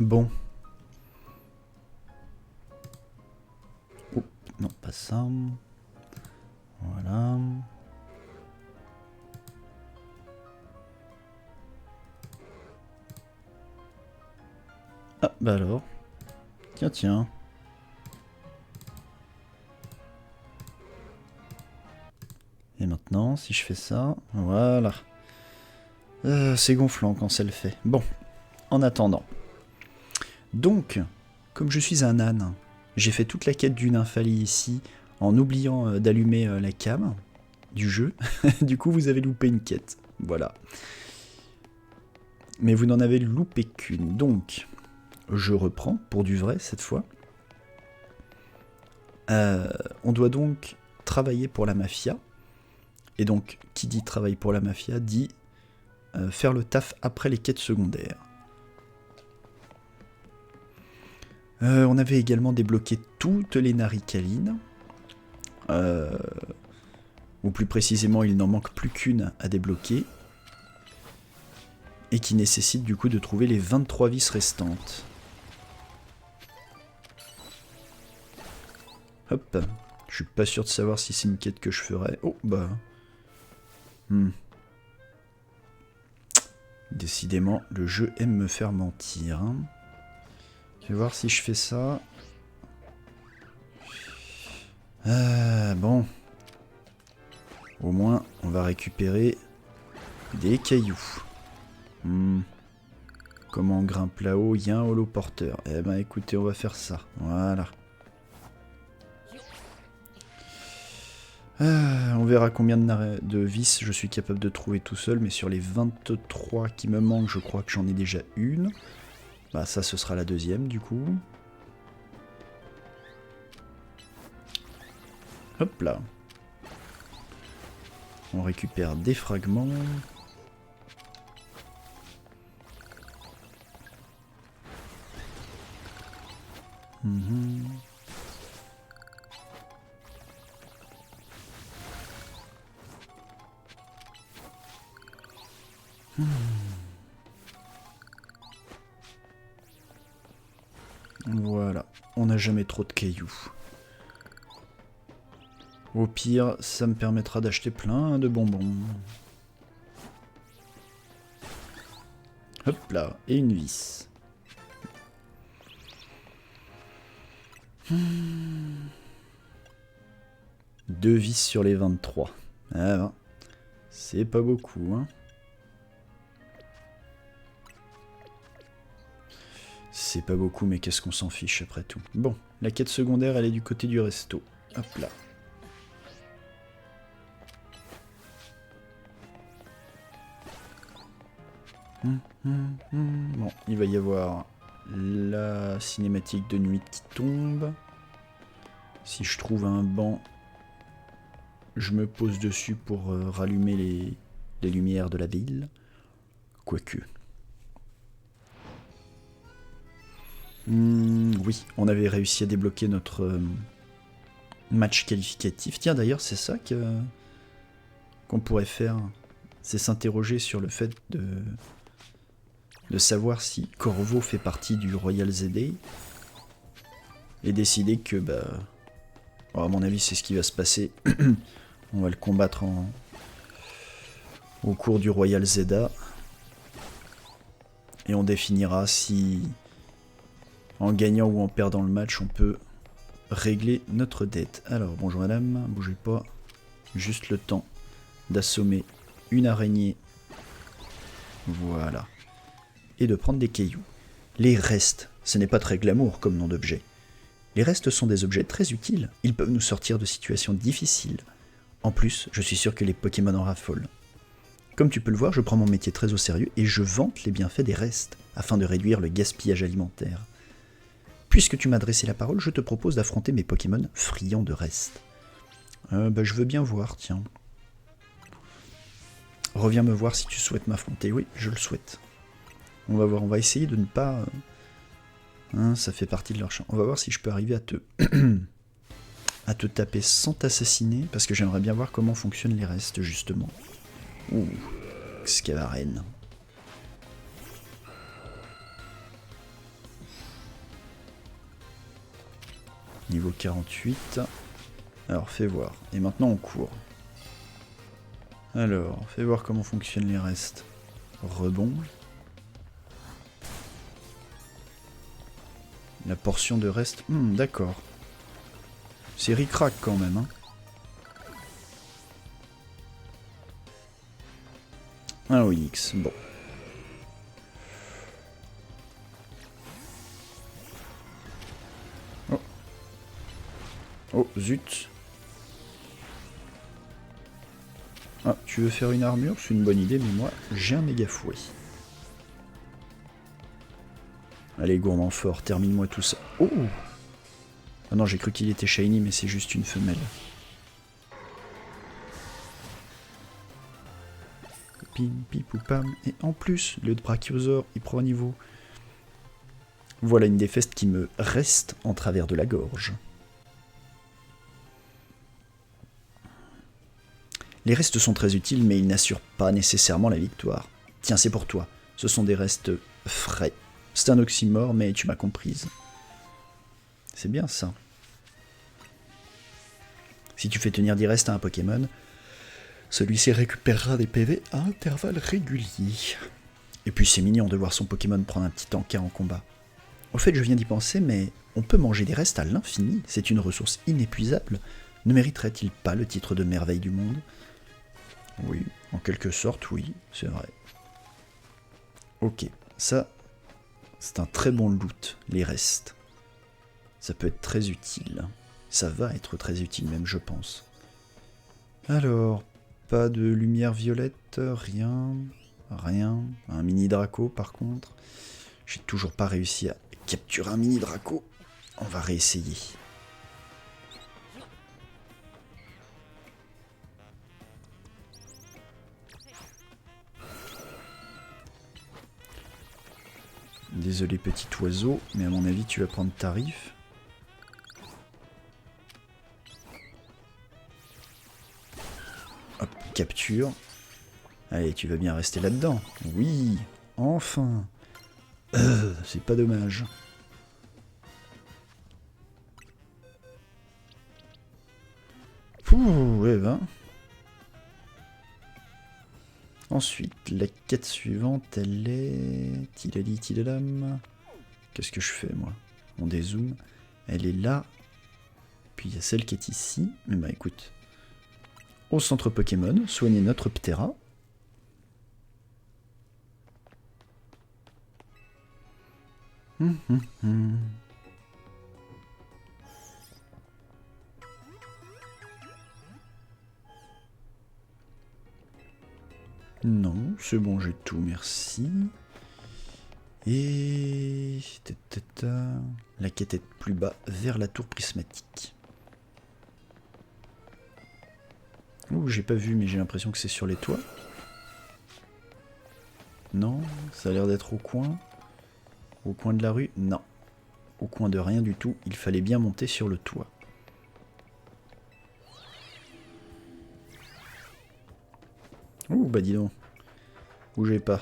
Bon. Oh, non, pas ça. Voilà. Ah, bah alors. Tiens, tiens. Et maintenant, si je fais ça, voilà. C'est gonflant quand ça le fait. Bon, en attendant. Donc, comme je suis un âne, j'ai fait toute la quête du nymphalie ici en oubliant d'allumer la cam du jeu. Du coup, vous avez loupé une quête. Voilà. Mais vous n'en avez loupé qu'une. Donc, je reprends pour du vrai cette fois. On doit donc travailler pour la mafia. Et donc, qui dit travail pour la mafia dit faire le taf après les quêtes secondaires. On avait également débloqué toutes les naricalines. Ou plus précisément, il n'en manque plus qu'une à débloquer. Et qui nécessite du coup de trouver les 23 vis restantes. Hop. Je suis pas sûr de savoir si c'est une quête que je ferai. Oh, bah... Décidément, le jeu aime me faire mentir. Hein. Je vais voir si je fais ça. Bon. Au moins, on va récupérer des cailloux. Comment on grimpe là-haut? Il y a un holoporteur. Eh ben écoutez, on va faire ça. Voilà. On verra combien de vis je suis capable de trouver tout seul, mais sur les 23 qui me manquent, je crois que j'en ai déjà une. Bah ça, ce sera la deuxième du coup. Hop là. On récupère des fragments. Voilà, on n'a jamais trop de cailloux. Au pire, ça me permettra d'acheter plein de bonbons. Hop là, et une vis. Deux vis sur les 23. Ah ben, c'est pas beaucoup, hein. C'est pas beaucoup, mais qu'est-ce qu'on s'en fiche après tout. Bon, la quête secondaire, elle est du côté du resto. Hop là. Bon, il va y avoir la cinématique de nuit qui tombe. Si je trouve un banc, je me pose dessus pour rallumer les lumières de la ville. Quoique. Oui, on avait réussi à débloquer notre match qualificatif. Tiens, d'ailleurs, c'est ça qu'on pourrait faire. C'est s'interroger sur le fait de savoir si Corvo fait partie du Royal ZD et décider que, bah, à mon avis, c'est ce qui va se passer. On va le combattre au cours du Royal Zeda et on définira si, en gagnant ou en perdant le match, on peut régler notre dette. Alors, bonjour madame, bougez pas, juste le temps d'assommer une araignée. Voilà. Et de prendre des cailloux. Les restes, ce n'est pas très glamour comme nom d'objet. Les restes sont des objets très utiles, ils peuvent nous sortir de situations difficiles. En plus, je suis sûr que les Pokémon en raffolent. Comme tu peux le voir, je prends mon métier très au sérieux et je vante les bienfaits des restes, afin de réduire le gaspillage alimentaire. Puisque tu m'as adressé la parole, je te propose d'affronter mes Pokémon friands de restes. Bah, je veux bien voir, tiens. Reviens me voir si tu souhaites m'affronter. Oui, je le souhaite. On va voir, on va essayer de ne pas... Hein, ça fait partie de leur champ. On va voir si je peux arriver à te... à te taper sans t'assassiner, parce que j'aimerais bien voir comment fonctionnent les restes, justement. Ouh, Scavarène. Niveau 48. Alors, fais voir. Et maintenant, on court. Alors, fais voir comment fonctionnent les restes. Rebond. La portion de reste... d'accord. C'est ric-rac quand même, hein. Un Onyx, bon. Oh. Oh, zut. Ah, tu veux faire une armure? C'est une bonne idée, mais moi, j'ai un méga fouet. Allez, gourmand fort, termine-moi tout ça. Oh! Ah non, j'ai cru qu'il était shiny, mais c'est juste une femelle. Pim, pip ou pam. Et en plus, le brachiosaure, il prend un niveau. Voilà une des festes qui me reste en travers de la gorge. Les restes sont très utiles, mais ils n'assurent pas nécessairement la victoire. Tiens, c'est pour toi. Ce sont des restes frais. C'est un oxymore, mais tu m'as comprise. C'est bien ça. Si tu fais tenir des restes à un Pokémon, celui-ci récupérera des PV à intervalles réguliers. Et puis c'est mignon de voir son Pokémon prendre un petit encas en combat. Au fait, je viens d'y penser, mais on peut manger des restes à l'infini. C'est une ressource inépuisable. Ne mériterait-il pas le titre de merveille du monde? Oui, en quelque sorte, oui, c'est vrai. Ok, ça, c'est un très bon loot, les restes. Ça peut être très utile. Ça va être très utile même, je pense. Alors, pas de lumière violette, rien. Rien. Un mini Draco, par contre. J'ai toujours pas réussi à capturer un mini Draco. On va réessayer. Désolé petit oiseau, mais à mon avis tu vas prendre tarif. Hop, capture. Allez, tu vas bien rester là-dedans. Oui, enfin. C'est pas dommage. Pouh, ouais, ben. Ensuite, la quête suivante, elle est... Tilali, tilalam. Qu'est-ce que je fais, moi? On dézoome. Elle est là. Puis il y a celle qui est ici. Mais bah écoute. Au centre Pokémon, soigner notre Ptera. Non, c'est bon, j'ai tout, merci. Et... La quête est plus bas, vers la tour prismatique. Ouh, j'ai pas vu, mais j'ai l'impression que c'est sur les toits. Non, ça a l'air d'être au coin. Au coin de la rue? Non. Au coin de rien du tout, il fallait bien monter sur le toit. Ouh, bah dis donc. Bougez pas.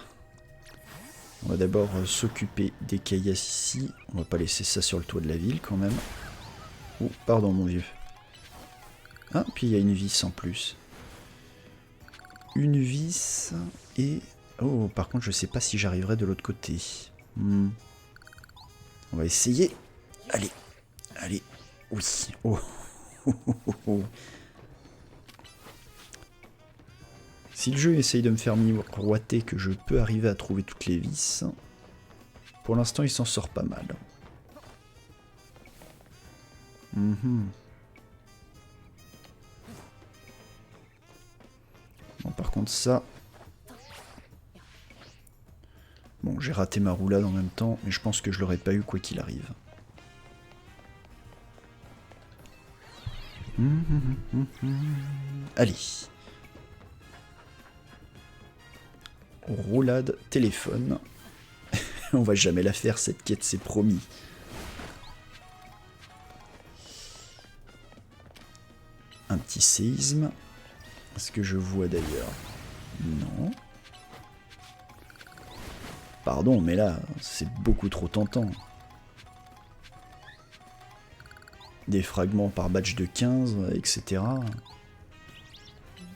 On va d'abord s'occuper des caillasses ici. On va pas laisser ça sur le toit de la ville quand même. Oh, pardon mon vieux. Ah, puis il y a une vis en plus. Une vis et... Oh, par contre je sais pas si j'arriverai de l'autre côté. On va essayer. Allez, allez. Oui. Oh. Si le jeu essaye de me faire miroiter que je peux arriver à trouver toutes les vis, pour l'instant il s'en sort pas mal. Bon, par contre ça... Bon, j'ai raté ma roulade en même temps, mais je pense que je l'aurais pas eu quoi qu'il arrive. Allez. Roulade téléphone. On va jamais la faire cette quête, c'est promis. Un petit séisme. Est-ce que je vois d'ailleurs? Non. Pardon, mais là, c'est beaucoup trop tentant. des fragments par batch de 15, etc.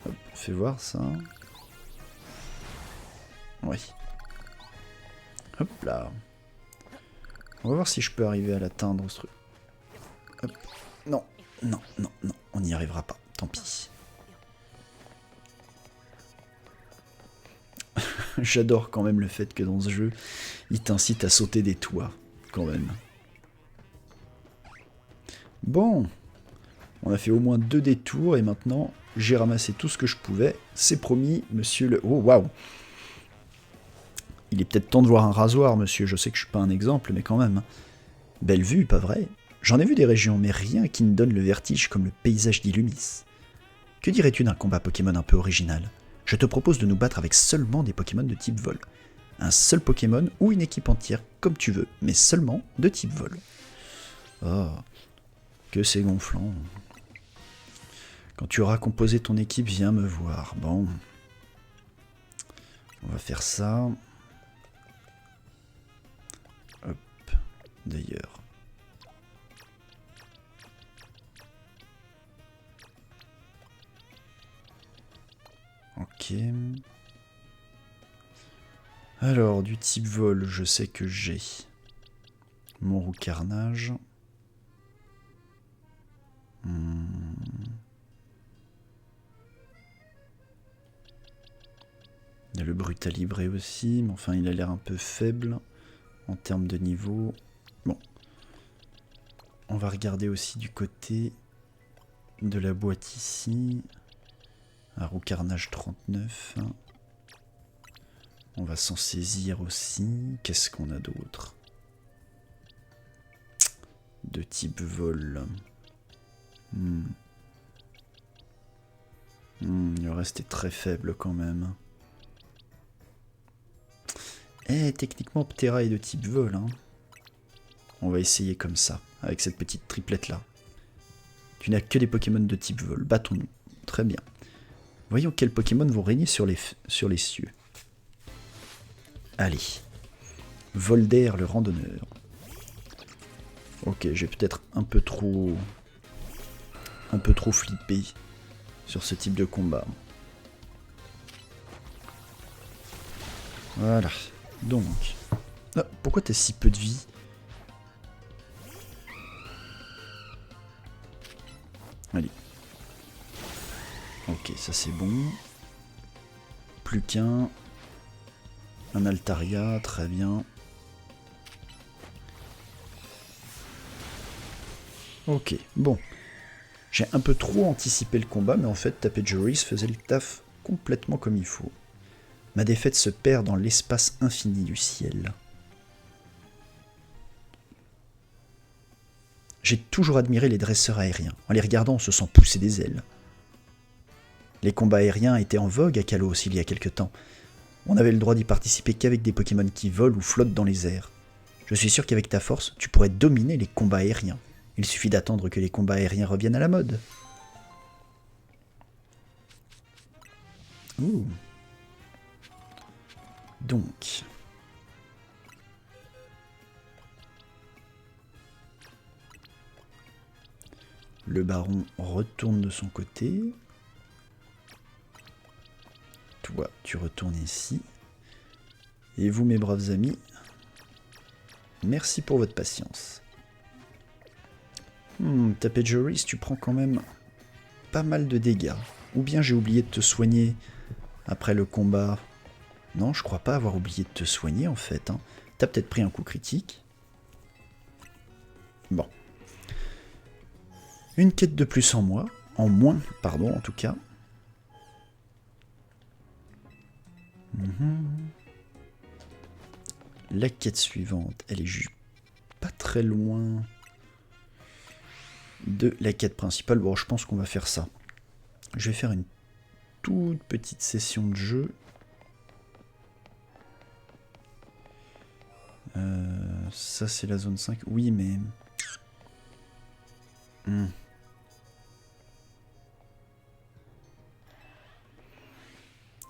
Hop, fais voir ça. Oui. Hop là. On va voir si je peux arriver à l'atteindre ce truc. Hop. Non, non, non, non, on n'y arrivera pas, tant pis. J'adore quand même le fait que dans ce jeu, il t'incite à sauter des toits, quand même. Bon, on a fait au moins 2 détours et maintenant j'ai ramassé tout ce que je pouvais. C'est promis, monsieur le... Oh, waouh! Il est peut-être temps de voir un rasoir, monsieur. Je sais que je suis pas un exemple, mais quand même. Belle vue, pas vrai? J'en ai vu des régions, mais rien qui ne donne le vertige comme le paysage d'Illumis. Que dirais-tu d'un combat Pokémon un peu original? Je te propose de nous battre avec seulement des Pokémon de type vol. Un seul Pokémon ou une équipe entière, comme tu veux, mais seulement de type vol. Oh, que c'est gonflant. Quand tu auras composé ton équipe, viens me voir. Bon. On va faire ça. Hop. D'ailleurs. Ok. Alors, du type vol, je sais que j'ai mon roux carnage. Il y a le brutalibré aussi, mais enfin il a l'air un peu faible en termes de niveau. Bon. On va regarder aussi du côté de la boîte ici. Un roux carnage 39. On va s'en saisir aussi. Qu'est-ce qu'on a d'autre? De type vol. Le reste est très faible quand même. Eh, techniquement, Ptera est de type vol. Hein. On va essayer comme ça, avec cette petite triplette-là. Tu n'as que des Pokémon de type vol. Battons-nous. Très bien. Voyons quels Pokémon vont régner sur les cieux. Allez. Volder, le randonneur. Ok, j'ai peut-être un peu trop flippé sur ce type de combat. Voilà. Donc. Ah, pourquoi t'as si peu de vie? Allez. Ok, ça c'est bon. Plus qu'un. Un Altaria, très bien. Ok, bon. J'ai un peu trop anticipé le combat, mais en fait, Tapejoris faisait le taf complètement comme il faut. Ma défaite se perd dans l'espace infini du ciel. J'ai toujours admiré les dresseurs aériens. En les regardant, on se sent pousser des ailes. Les combats aériens étaient en vogue à Kalos il y a quelque temps. On n'avait le droit d'y participer qu'avec des Pokémon qui volent ou flottent dans les airs. Je suis sûr qu'avec ta force, tu pourrais dominer les combats aériens. Il suffit d'attendre que les combats aériens reviennent à la mode. Ouh. Donc. Le baron retourne de son côté. Toi, tu retournes ici. Et vous, mes braves amis, merci pour votre patience. Tapejoris, tu prends quand même pas mal de dégâts. Ou bien j'ai oublié de te soigner après le combat. Non, je crois pas avoir oublié de te soigner en fait. Hein. T'as peut-être pris un coup critique. Bon. Une quête de plus en moins. En moins, pardon, en tout cas. La quête suivante, elle est juste pas très loin de la quête principale. Bon, je pense qu'on va faire ça. Je vais faire une toute petite session de jeu. Ça, c'est la zone 5. Oui, mais...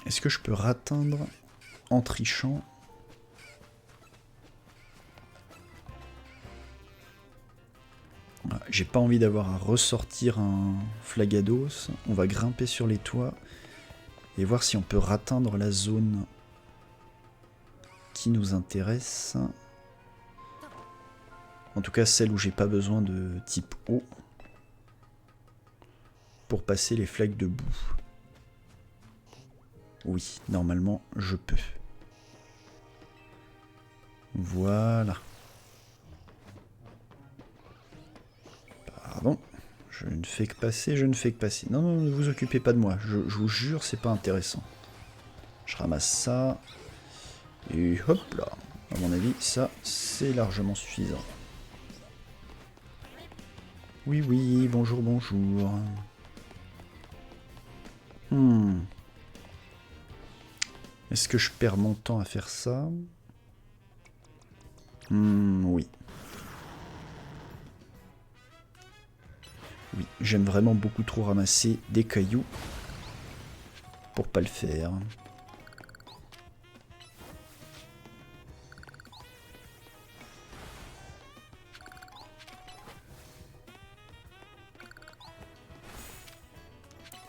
Est-ce que je peux ratteindre en trichant? J'ai pas envie d'avoir à ressortir un Flagados. On va grimper sur les toits et voir si on peut atteindre la zone qui nous intéresse. En tout cas, celle où j'ai pas besoin de type eau pour passer les flaques de boue. Oui, normalement, je peux. Voilà. Pardon. Je ne fais que passer, je ne fais que passer. Non, non, ne vous occupez pas de moi. Je vous jure, c'est pas intéressant. Je ramasse ça. Et hop là. À mon avis, ça, c'est largement suffisant. Oui, oui, bonjour, bonjour. Est-ce que je perds mon temps à faire ça? Oui. Oui, j'aime vraiment beaucoup trop ramasser des cailloux pour pas le faire.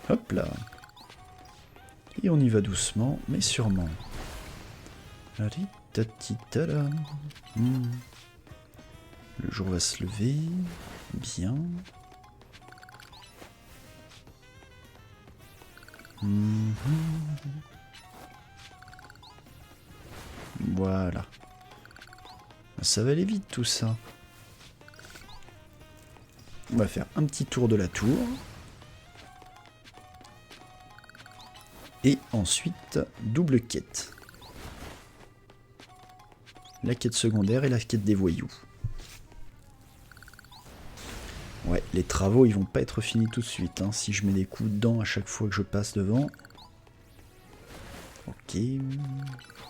Hop là. Et on y va doucement, mais sûrement. Allez, tatitala. Le jour va se lever. Bien. Voilà. Ça va aller vite tout ça. On va faire un petit tour de la tour. Et ensuite, double quête. La quête secondaire et la quête des voyous. Ouais, les travaux, ils vont pas être finis tout de suite. Hein, si je mets des coups dedans à chaque fois que je passe devant. Ok.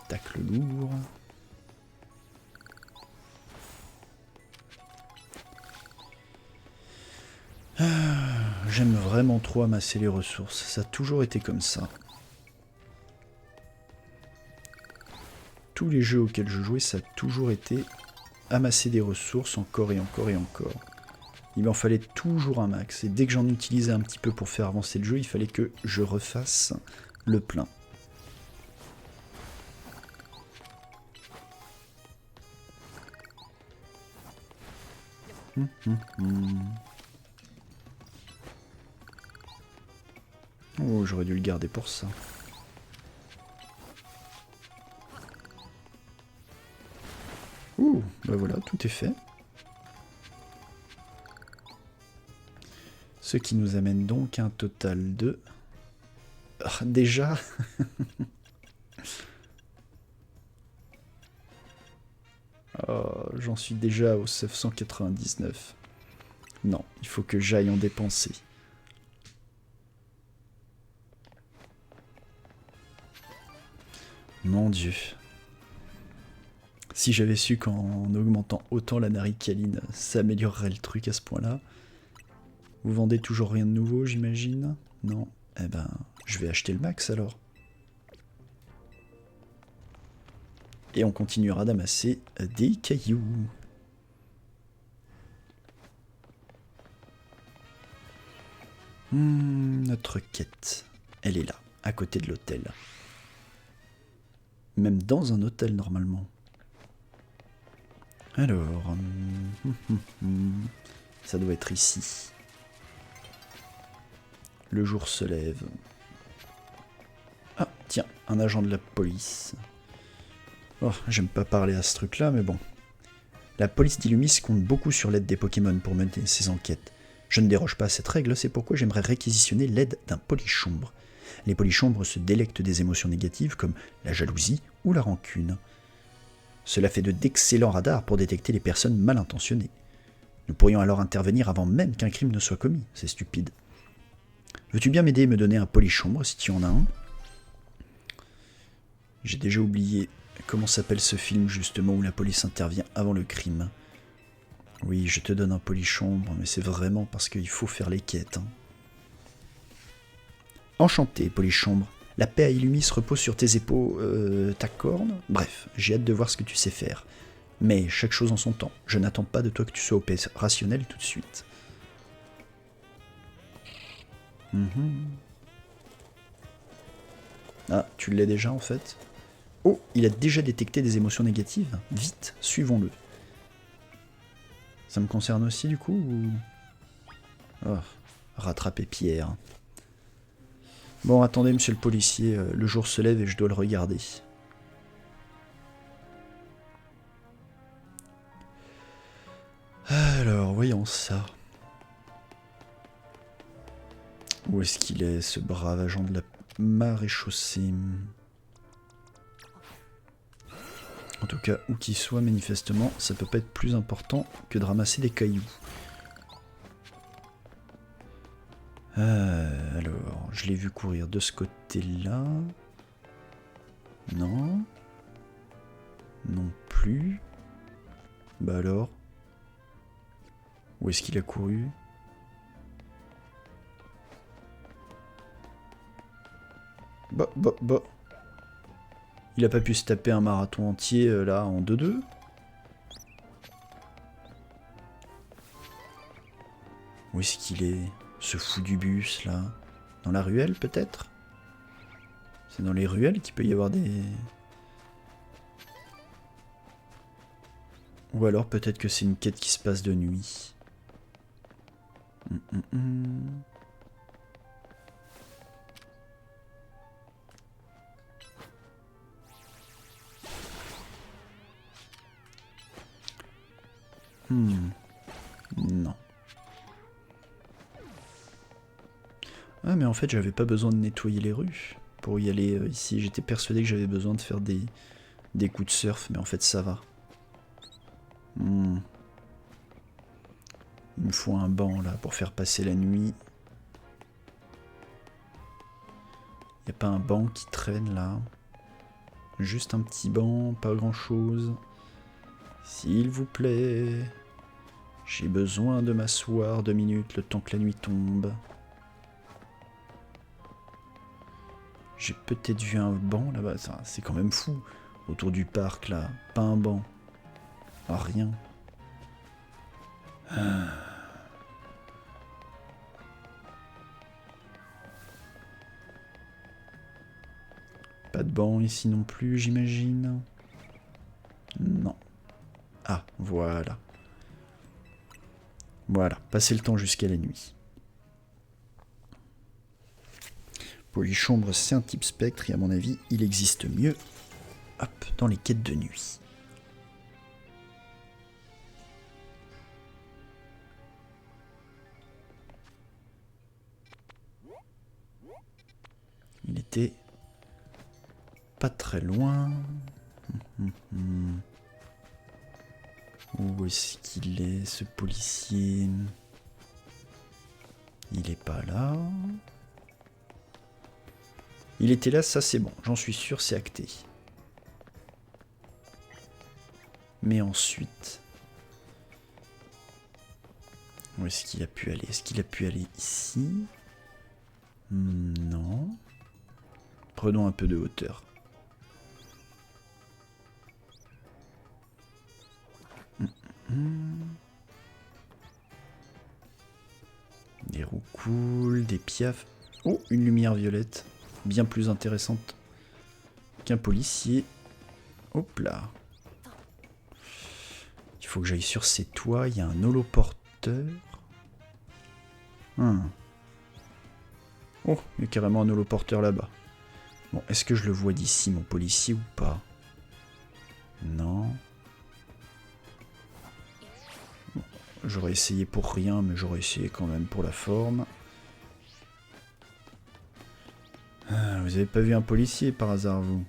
Tacle lourd. J'aime vraiment trop amasser les ressources. Ça a toujours été comme ça. Tous les jeux auxquels je jouais, ça a toujours été amasser des ressources encore et encore et encore. Il m'en fallait toujours un max. Et dès que j'en utilisais un petit peu pour faire avancer le jeu, il fallait que je refasse le plein. Oh, j'aurais dû le garder pour ça. Ouh, bah voilà, tout est fait. Ce qui nous amène donc à un total de... Ah, déjà oh, j'en suis déjà au 999. Non, il faut que j'aille en dépenser. Mon Dieu. Si j'avais su qu'en augmentant autant la naricaline, ça améliorerait le truc à ce point-là. Vous vendez toujours rien de nouveau, j'imagine? Non? Eh ben, je vais acheter le max alors. Et on continuera d'amasser des cailloux. Notre quête, elle est là, à côté de l'hôtel. Même dans un hôtel normalement. Alors, ça doit être ici. Le jour se lève. Ah, tiens, un agent de la police. Oh, j'aime pas parler à ce truc-là, mais bon. La police d'Illumis compte beaucoup sur l'aide des Pokémon pour mener ses enquêtes. Je ne déroge pas à cette règle, c'est pourquoi j'aimerais réquisitionner l'aide d'un polichombre. Les polichombres se délectent des émotions négatives comme la jalousie ou la rancune. Cela fait d'excellents radars pour détecter les personnes mal intentionnées. Nous pourrions alors intervenir avant même qu'un crime ne soit commis, c'est stupide. Veux-tu bien m'aider et me donner un polichombre si tu en as un? J'ai déjà oublié comment s'appelle ce film justement où la police intervient avant le crime. Oui, je te donne un polichombre, mais c'est vraiment parce qu'il faut faire les quêtes. Hein. Enchanté, polichombre. La paix à Illumis repose sur tes épaules, ta corne. Bref, j'ai hâte de voir ce que tu sais faire. Mais chaque chose en son temps. Je n'attends pas de toi que tu sois opérationnel tout de suite. Ah, tu l'as déjà en fait. Oh, il a déjà détecté des émotions négatives. Vite, suivons-le. Ça me concerne aussi du coup ou... Oh, rattraper Pierre. Bon, attendez, monsieur le policier, le jour se lève et je dois le regarder. Alors, voyons ça. Où est-ce qu'il est, ce brave agent de la maréchaussée? En tout cas, où qu'il soit, manifestement, ça peut pas être plus important que de ramasser des cailloux. Alors, je l'ai vu courir de ce côté-là. Non. Non plus. Bah alors. Où est-ce qu'il a couru? Bah. Il a pas pu se taper un marathon entier là en 2-2. Où est-ce qu'il est, ce fou du bus là? Dans la ruelle peut-être? C'est dans les ruelles qu'il peut y avoir des... Ou alors peut-être que c'est une quête qui se passe de nuit. Non. Ah mais en fait j'avais pas besoin de nettoyer les rues pour y aller ici. J'étais persuadé que j'avais besoin de faire des coups de surf, mais en fait ça va. Il me faut un banc là pour faire passer la nuit. Y a pas un banc qui traîne là? Juste un petit banc, pas grand chose. S'il vous plaît. J'ai besoin de m'asseoir 2 minutes le temps que la nuit tombe. J'ai peut-être vu un banc là-bas. C'est quand même fou. Autour du parc là. Pas un banc. Ah, rien. Pas de banc ici non plus, j'imagine. Non. Ah, voilà. Voilà, passer le temps jusqu'à la nuit. Polychambre, c'est un type spectre et à mon avis, il existe mieux. Hop, dans les quêtes de nuit. Il était pas très loin. Où est-ce qu'il est, ce policier? Il est pas là. Il était là, ça c'est bon. J'en suis sûr, c'est acté. Mais ensuite... Où est-ce qu'il a pu aller? Est-ce qu'il a pu aller ici? Non. Prenons un peu de hauteur. Des roues cool, des piafs. Oh, une lumière violette. Bien plus intéressante qu'un policier. Hop là. Il faut que j'aille sur ces toits. Il y a un holoporteur. Oh, il y a carrément un holoporteur là-bas. Bon, est-ce que je le vois d'ici, mon policier, ou pas? Non. Bon, j'aurais essayé pour rien, mais j'aurais essayé quand même pour la forme. Ah, vous avez pas vu un policier par hasard, vous?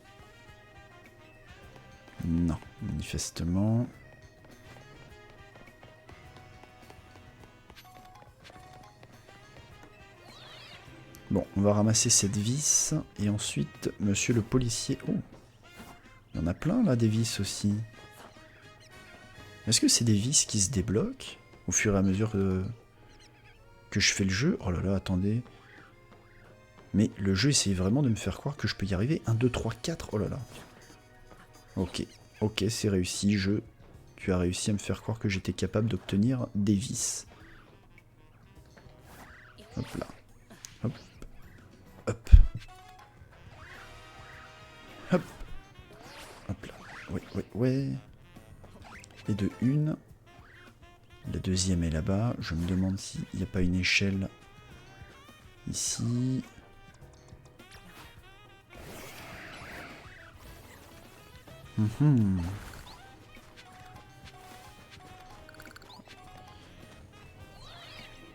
Non, manifestement. Bon, on va ramasser cette vis, et ensuite, monsieur le policier... Oh, il y en a plein, là, des vis aussi. Est-ce que c'est des vis qui se débloquent au fur et à mesure que je fais le jeu? Oh là là, attendez. Mais le jeu essaye vraiment de me faire croire que je peux y arriver. 1, 2, 3, 4, oh là là. Ok, ok, c'est réussi, jeu. Tu as réussi à me faire croire que j'étais capable d'obtenir des vis. Hop là. Hop ouais. Et de une. La deuxième est là-bas. Je me demande s'il n'y a pas une échelle ici.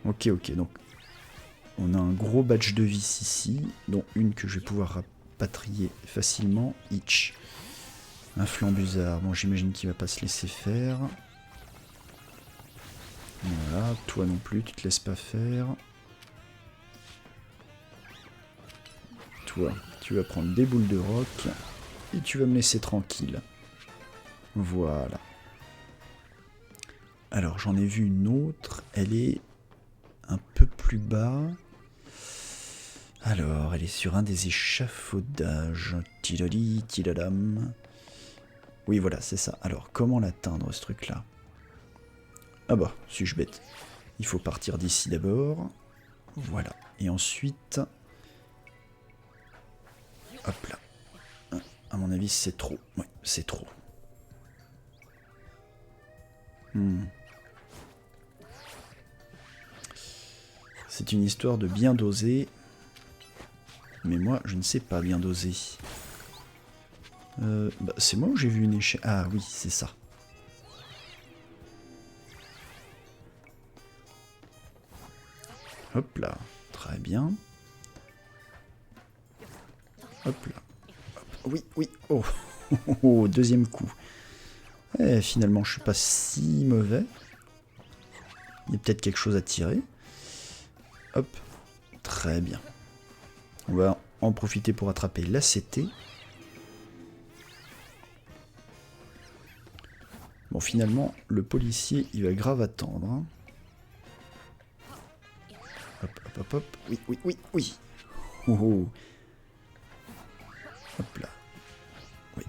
Ok, donc on a un gros badge de vis ici, dont une que je vais pouvoir rapatrier facilement. Itch. Un flambusard. Bon, j'imagine qu'il va pas se laisser faire. Voilà, toi non plus, tu te laisses pas faire. Toi, tu vas prendre des boules de roc et tu vas me laisser tranquille. Voilà. Alors, j'en ai vu une autre. Elle est un peu plus bas. Alors, elle est sur un des échafaudages. Tidali, tidadam. Oui, voilà, c'est ça. Alors, comment l'atteindre, ce truc-là? Ah bah, suis-je bête. Il faut partir d'ici d'abord. Voilà. Et ensuite... Hop là. À mon avis, c'est trop. Ouais, c'est trop. C'est une histoire de bien doser. Mais moi, je ne sais pas bien doser. Bah, c'est moi où j'ai vu une échelle. Ah oui, c'est ça. Hop là. Très bien. Hop là. Hop. Oui. Oh. Oh, deuxième coup. Eh, finalement, je suis pas si mauvais. Il y a peut-être quelque chose à tirer. Hop. Très bien. On va en profiter pour attraper la CT. Bon, finalement, le policier, il va grave attendre. Hein. Hop. Oui. Oh. Hop là. Oui.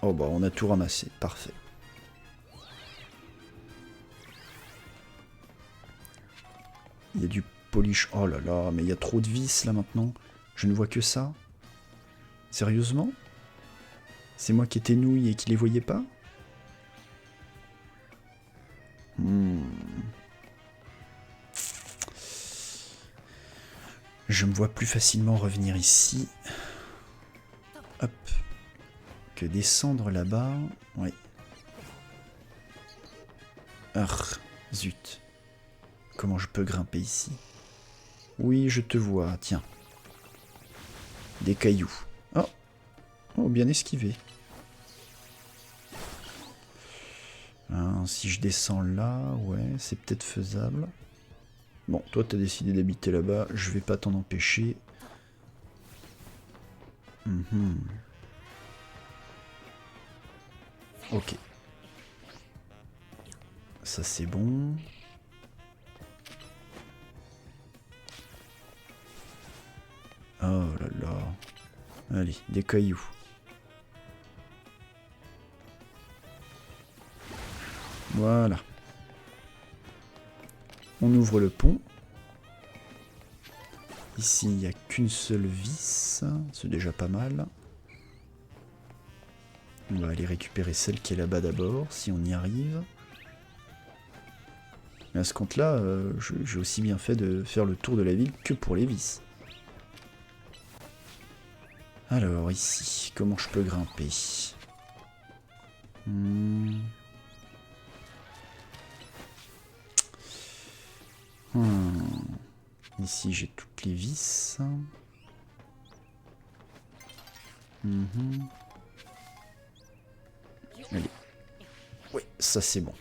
Oh bah, on a tout ramassé. Parfait. Il y a du polish. Oh là là, mais il y a trop de vis là maintenant. Je ne vois que ça. Sérieusement? C'est moi qui étais nouille et qui les voyais pas? Je me vois plus facilement revenir ici. Hop. Que descendre là-bas. Oui. Zut. Comment je peux grimper ici? Oui, je te vois, tiens. Des cailloux. Oh, bien esquivé. Hein, si je descends là, ouais, c'est peut-être faisable. Bon, toi t'as décidé d'habiter là-bas, je vais pas t'en empêcher. Ok. Ça c'est bon. Oh là là. Allez, des cailloux. Voilà. On ouvre le pont. Ici, il n'y a qu'une seule vis. C'est déjà pas mal. On va aller récupérer celle qui est là-bas d'abord, si on y arrive. Mais à ce compte-là, j'ai aussi bien fait de faire le tour de la ville que pour les vis. Alors, ici, comment je peux grimper? Ici, j'ai toutes les vis. Allez. Oui, ça c'est bon.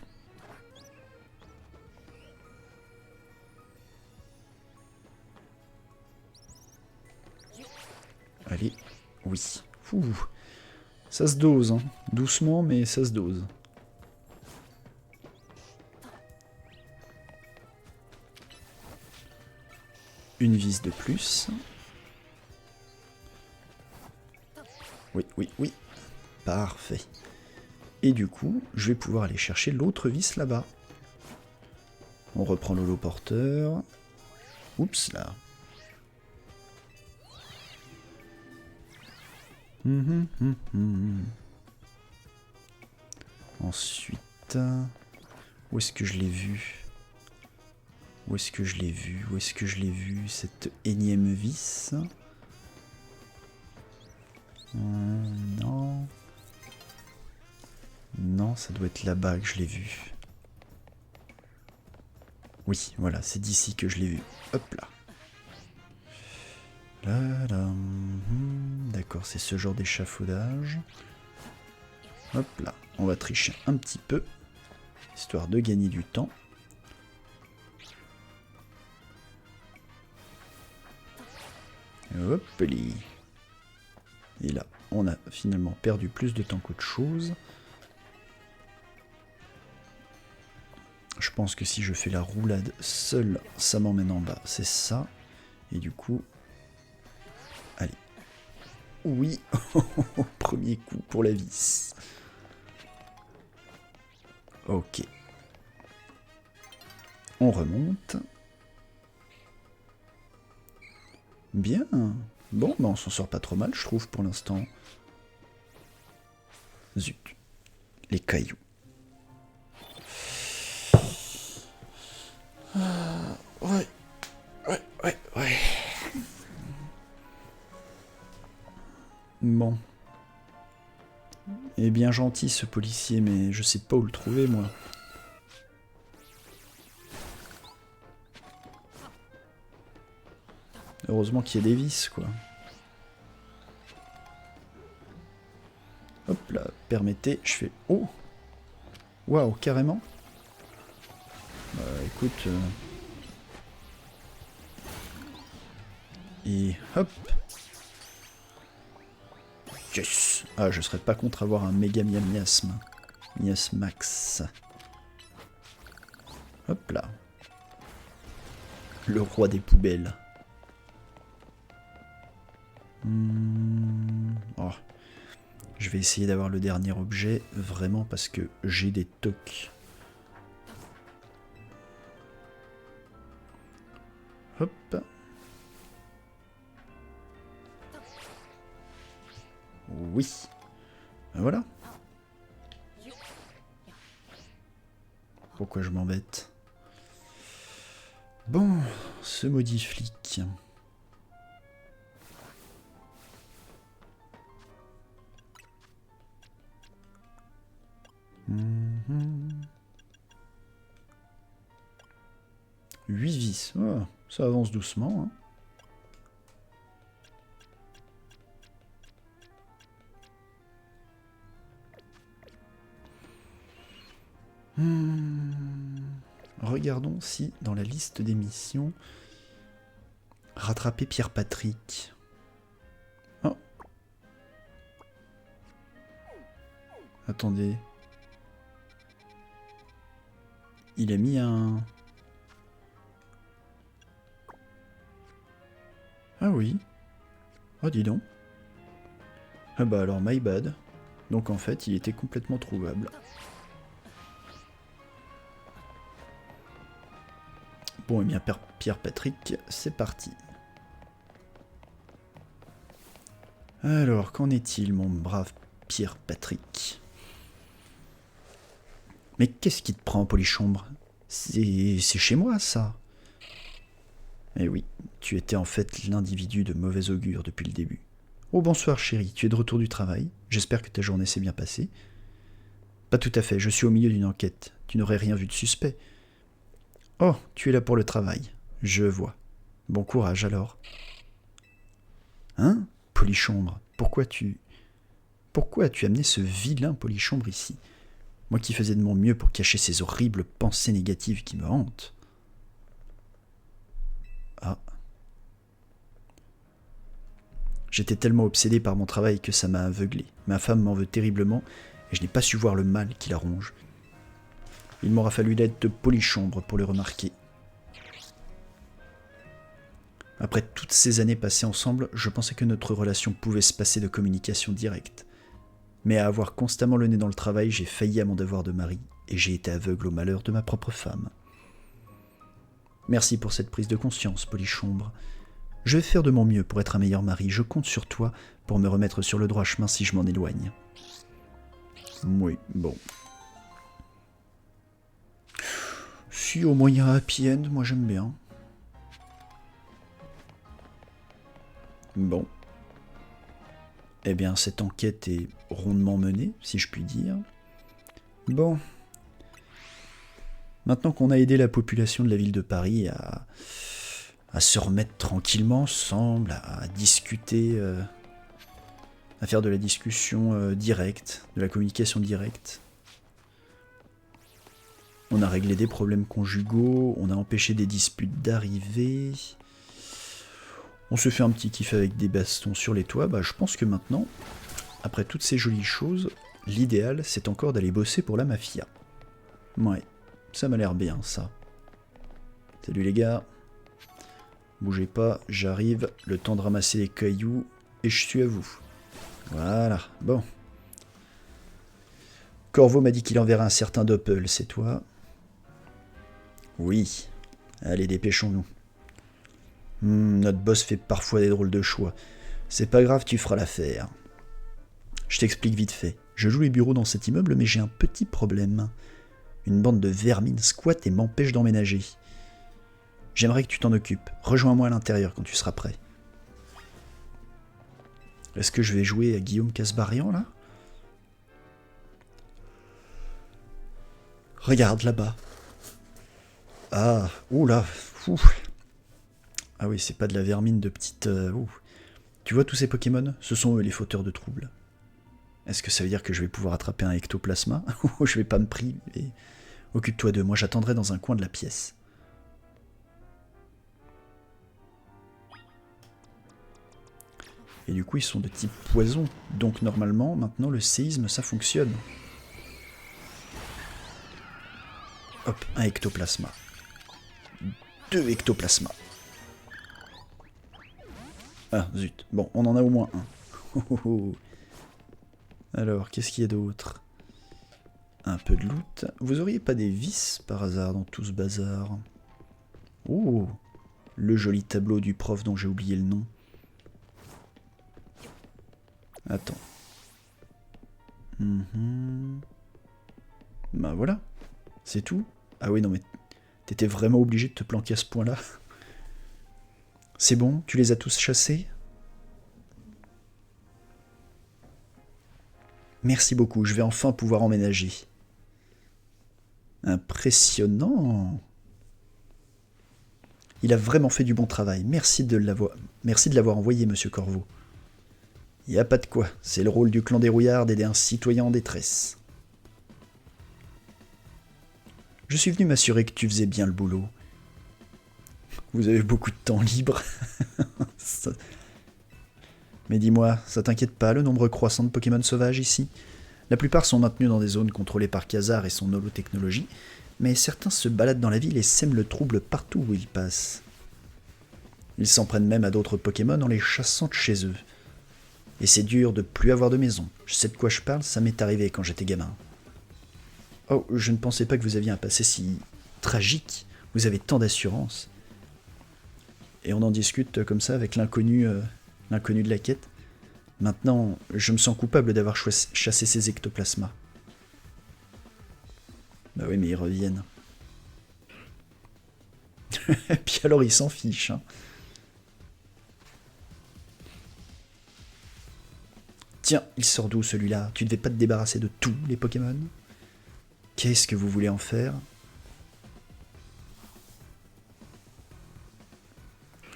Allez, oui. Ouh. Ça se dose, hein. Doucement, mais ça se dose. Une vis de plus. Oui. Parfait. Et du coup, je vais pouvoir aller chercher l'autre vis là-bas. On reprend l'holoporteur. Oups, là. Ensuite, où est-ce que je l'ai vu? Où est-ce que je l'ai vu? Où est-ce que je l'ai vu? Cette énième vis? Non. Non, ça doit être là-bas que je l'ai vu. Oui, voilà, c'est d'ici que je l'ai vu. Hop là. Là, là. D'accord, c'est ce genre d'échafaudage. Hop là, on va tricher un petit peu, histoire de gagner du temps. Hop là. Et là, on a finalement perdu plus de temps qu'autre chose. Je pense que si je fais la roulade seule, ça m'emmène en bas. C'est ça. Et du coup... Allez. Oui. Premier coup pour la vis. Ok. On remonte. Bien. Bon, ben on s'en sort pas trop mal, je trouve, pour l'instant. Zut. Les cailloux. Ouais. Bon. Il est bien gentil ce policier, mais je sais pas où le trouver, moi. Heureusement qu'il y a des vis, quoi. Hop là, permettez, je fais... Oh! Waouh, carrément. Écoute... Et hop! Yes! Ah, je serais pas contre avoir un méga miasme. Miasmax. Hop là. Le roi des poubelles. Oh. Je vais essayer d'avoir le dernier objet, vraiment, parce que j'ai des tocs. Hop. Oui. Ben voilà. Pourquoi je m'embête? Bon, ce maudit flic. Huit vis. Oh, ça avance doucement. Regardons si, dans la liste des missions, rattraper Pierre Patrick. Oh. Attendez. Il a mis un... Ah oui. Oh, dis donc. Ah bah alors, my bad. Donc en fait, il était complètement trouvable. Bon, et bien, Pierre Patrick, c'est parti. Alors, qu'en est-il, mon brave Pierre Patrick? Mais qu'est-ce qui te prend, Polichombre? C'est chez moi, ça. Eh oui, tu étais en fait l'individu de mauvais augure depuis le début. Oh bonsoir chérie, tu es de retour du travail. J'espère que ta journée s'est bien passée. Pas tout à fait, je suis au milieu d'une enquête. Tu n'aurais rien vu de suspect. Oh, tu es là pour le travail. Je vois. Bon courage alors. Hein, Polichombre, pourquoi as-tu amené ce vilain Polichombre ici? Moi qui faisais de mon mieux pour cacher ces horribles pensées négatives qui me hantent. Ah. J'étais tellement obsédé par mon travail que ça m'a aveuglé. Ma femme m'en veut terriblement et je n'ai pas su voir le mal qui la ronge. Il m'aura fallu l'aide de Polichombre pour le remarquer. Après toutes ces années passées ensemble, je pensais que notre relation pouvait se passer de communication directe. Mais à avoir constamment le nez dans le travail, j'ai failli à mon devoir de mari et j'ai été aveugle au malheur de ma propre femme. Merci pour cette prise de conscience, Polichombre. Je vais faire de mon mieux pour être un meilleur mari. Je compte sur toi pour me remettre sur le droit chemin si je m'en éloigne. Oui, bon. Si, au moins il y a un happy end, moi j'aime bien. Bon. Eh bien, cette enquête est rondement menée, si je puis dire. Bon. Maintenant qu'on a aidé la population de la ville de Paris à se remettre tranquillement ensemble, à discuter, à faire de la discussion directe, de la communication directe. On a réglé des problèmes conjugaux, on a empêché des disputes d'arriver. On se fait un petit kiff avec des bastons sur les toits. Bah, je pense que maintenant, après toutes ces jolies choses, l'idéal c'est encore d'aller bosser pour la mafia. Ouais, ça m'a l'air bien ça. Salut les gars. Bougez pas, j'arrive, le temps de ramasser les cailloux, et je suis à vous. Voilà, bon. Corvo m'a dit qu'il enverra un certain Doppel, c'est toi? Oui. Allez, dépêchons-nous. Notre boss fait parfois des drôles de choix. C'est pas grave, tu feras l'affaire. Je t'explique vite fait. Je joue les bureaux dans cet immeuble, mais j'ai un petit problème. Une bande de vermines squatte et m'empêche d'emménager. J'aimerais que tu t'en occupes. Rejoins-moi à l'intérieur quand tu seras prêt. Est-ce que je vais jouer à Guillaume Casbarian, là? Regarde, là-bas. Ah, oula. Ah oui, c'est pas de la vermine de petite... Tu vois tous ces Pokémon? Ce sont eux les fauteurs de troubles. Est-ce que ça veut dire que je vais pouvoir attraper un ectoplasma? Ou je vais pas me priver? Occupe-toi d'eux, moi j'attendrai dans un coin de la pièce. Et du coup, ils sont de type poison. Donc normalement, maintenant, le séisme, ça fonctionne. Hop, un ectoplasma. 2 ectoplasmas. Ah, zut. Bon, on en a au moins un. Alors, qu'est-ce qu'il y a d'autre? Un peu de loot. Vous auriez pas des vis, par hasard, dans tout ce bazar? Oh, le joli tableau du prof dont j'ai oublié le nom. Attends. Bah voilà. C'est tout. Ah oui, non mais... T'étais vraiment obligé de te planquer à ce point-là? C'est bon? Tu les as tous chassés? Merci beaucoup, je vais enfin pouvoir emménager. Impressionnant. Il a vraiment fait du bon travail. Merci de l'avoir envoyé, monsieur Corvo. Y a pas de quoi, c'est le rôle du clan des Rouillards d'aider un citoyen en détresse. Je suis venu m'assurer que tu faisais bien le boulot. Vous avez beaucoup de temps libre. Mais dis-moi, ça t'inquiète pas le nombre croissant de Pokémon sauvages ici? La plupart sont maintenus dans des zones contrôlées par Khazar et son holotechnologie, mais certains se baladent dans la ville et sèment le trouble partout où ils passent. Ils s'en prennent même à d'autres Pokémon en les chassant de chez eux. Et c'est dur de plus avoir de maison. Je sais de quoi je parle, ça m'est arrivé quand j'étais gamin. Oh, je ne pensais pas que vous aviez un passé si tragique. Vous avez tant d'assurance. Et on en discute comme ça avec l'inconnu de la quête. Maintenant, je me sens coupable d'avoir chassé ces ectoplasmas. Bah oui, mais ils reviennent. Et puis alors, ils s'en fichent. Hein. Tiens, il sort d'où celui-là? Tu devais pas te débarrasser de tous les Pokémon? Qu'est-ce que vous voulez en faire?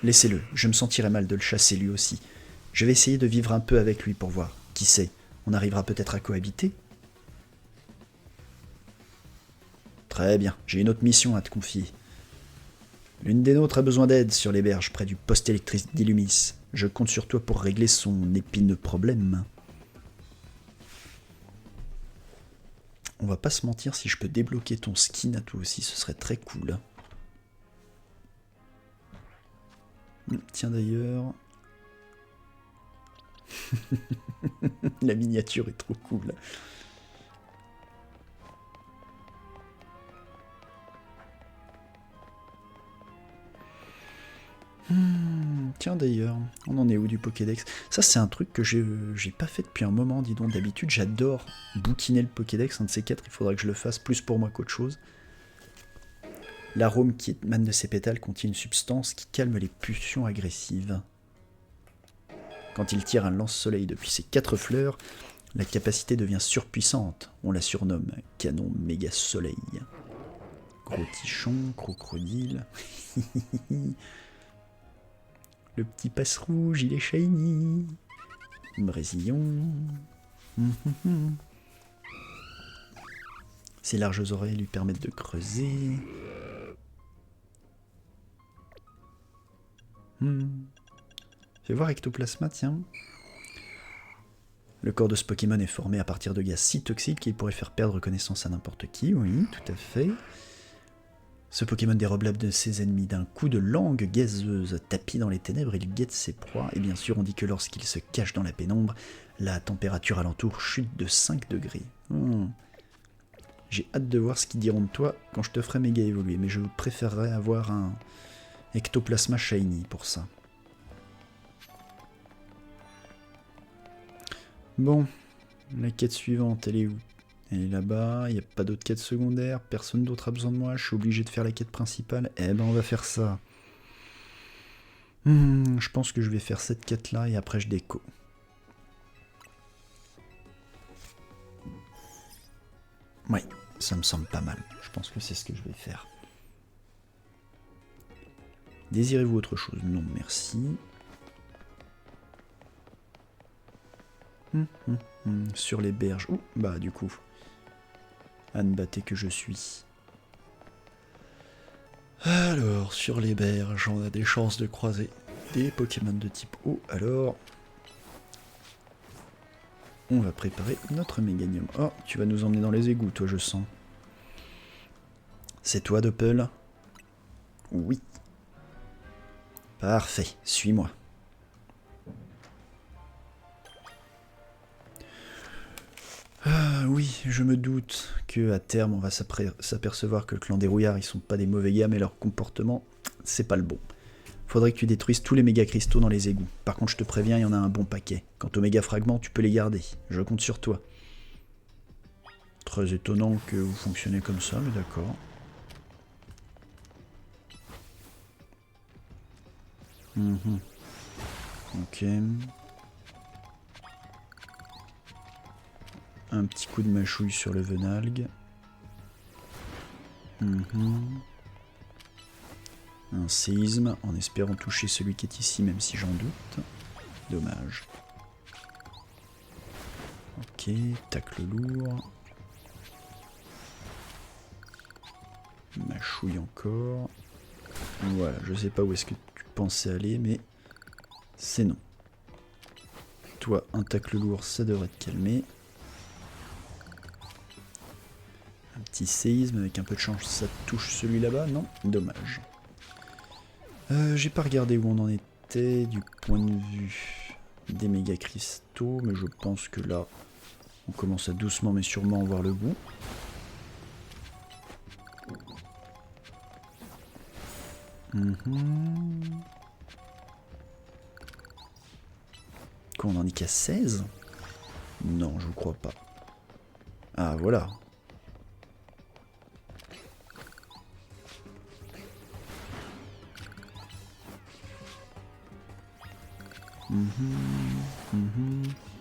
Laissez-le, je me sentirais mal de le chasser lui aussi. Je vais essayer de vivre un peu avec lui pour voir. Qui sait, on arrivera peut-être à cohabiter? Très bien, j'ai une autre mission à te confier. L'une des nôtres a besoin d'aide sur les berges près du poste électrique d'Illumis. Je compte sur toi pour régler son épineux problème. On va pas se mentir, si je peux débloquer ton skin à toi aussi, ce serait très cool. Tiens d'ailleurs... La miniature est trop cool. Tiens d'ailleurs, on en est où du Pokédex? Ça c'est un truc que j'ai pas fait depuis un moment, dis donc. D'habitude j'adore bouquiner le Pokédex, un de ces quatre, il faudra que je le fasse plus pour moi qu'autre chose. L'arôme qui émane de ces pétales contient une substance qui calme les pulsions agressives. Quand il tire un lance-soleil depuis ses 4 fleurs, la capacité devient surpuissante. On la surnomme canon méga soleil. Gros tichon, crocodile. Le petit passe rouge, il est shiny. Brésillon. Ses larges oreilles lui permettent de creuser. Fais voir Ectoplasma, tiens. Le corps de ce Pokémon est formé à partir de gaz si toxiques qu'il pourrait faire perdre connaissance à n'importe qui, oui, tout à fait. Ce Pokémon dérobe l'âme de ses ennemis d'un coup de langue gazeuse. Tapis dans les ténèbres, il guette ses proies, et bien sûr on dit que lorsqu'il se cache dans la pénombre, la température alentour chute de 5 degrés. J'ai hâte de voir ce qu'ils diront de toi quand je te ferai méga évoluer, mais je préférerais avoir un Ectoplasma Shiny pour ça. Bon, la quête suivante, elle est où? Elle est là-bas, il n'y a pas d'autre quête secondaire, personne d'autre a besoin de moi, je suis obligé de faire la quête principale. Eh ben on va faire ça. Je pense que je vais faire cette quête-là et après je déco. Oui, ça me semble pas mal. Je pense que c'est ce que je vais faire. Désirez-vous autre chose? Non, merci. Sur les berges. Oh, bah du coup. Anne Batté que je suis. Alors, sur les berges, on a des chances de croiser des Pokémon de type eau. Alors, on va préparer notre Méganium. Oh, tu vas nous emmener dans les égouts, toi, je sens. C'est toi, Doppel? Oui. Parfait, suis-moi. Ah oui, je me doute que à terme on va s'apercevoir que le clan des rouillards ils sont pas des mauvais gars, mais leur comportement c'est pas le bon. Faudrait que tu détruises tous les méga cristaux dans les égouts. Par contre je te préviens, il y en a un bon paquet. Quant aux méga fragments, tu peux les garder. Je compte sur toi. Très étonnant que vous fonctionnez comme ça, mais d'accord. Ok. Un petit coup de mâchouille sur le Venalgue. Un séisme, en espérant toucher celui qui est ici, même si j'en doute. Dommage. Ok, tacle lourd. Mâchouille encore. Voilà, je sais pas où est-ce que tu pensais aller, mais c'est non. Toi, un tacle lourd, ça devrait te calmer. Un petit séisme, avec un peu de chance, ça touche celui là-bas, non? Dommage. J'ai pas regardé où on en était du point de vue des méga cristaux, mais je pense que là, on commence à doucement mais sûrement voir le bout. Quoi, on en est qu'à 16? Non, je ne crois pas. Ah, voilà.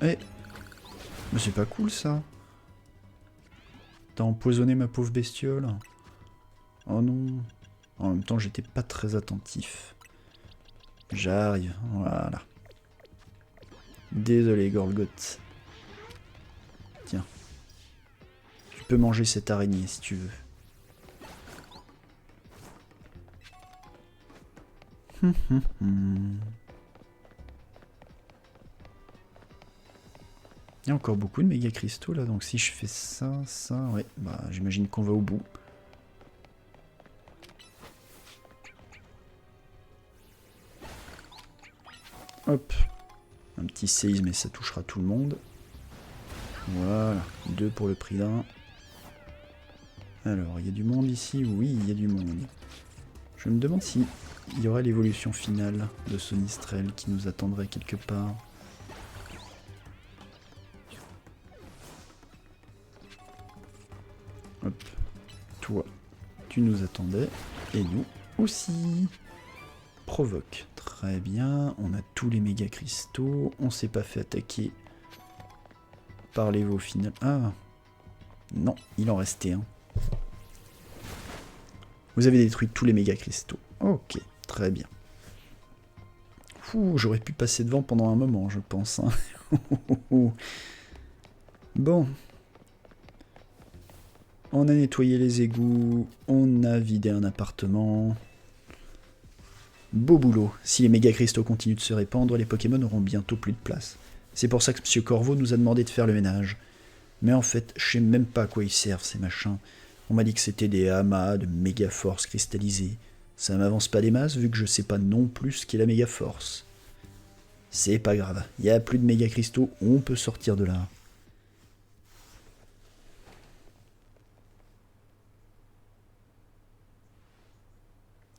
Eh, mais c'est pas cool ça. T'as empoisonné ma pauvre bestiole. Oh non. En même temps, j'étais pas très attentif. J'arrive, voilà. Désolé, Gorgoth. Tiens. Tu peux manger cette araignée si tu veux. Il y a encore beaucoup de méga cristaux là, donc si je fais ça, ouais, bah j'imagine qu'on va au bout. Hop, un petit séisme et ça touchera tout le monde. Voilà, 2 pour le prix d'un. Alors, il y a du monde ici? Oui, il y a du monde. Je me demande si il y aura l'évolution finale de Sonistrel qui nous attendrait quelque part. Hop, toi, tu nous attendais. Et nous aussi. Provoque. Très bien. On a tous les méga cristaux. On s'est pas fait attaquer par les veaux final. Ah. Non, il en restait un. Vous avez détruit tous les méga cristaux. Ok, très bien. J'aurais pu passer devant pendant un moment, je pense. Hein. Bon. On a nettoyé les égouts. On a vidé un appartement. Beau boulot. Si les méga cristaux continuent de se répandre, les Pokémon auront bientôt plus de place. C'est pour ça que Monsieur Corvo nous a demandé de faire le ménage. Mais en fait, je sais même pas à quoi ils servent ces machins. On m'a dit que c'était des amas de méga force cristallisée. Ça m'avance pas des masses vu que je sais pas non plus ce qu'est la méga force. C'est pas grave, il y a plus de méga cristaux, on peut sortir de là.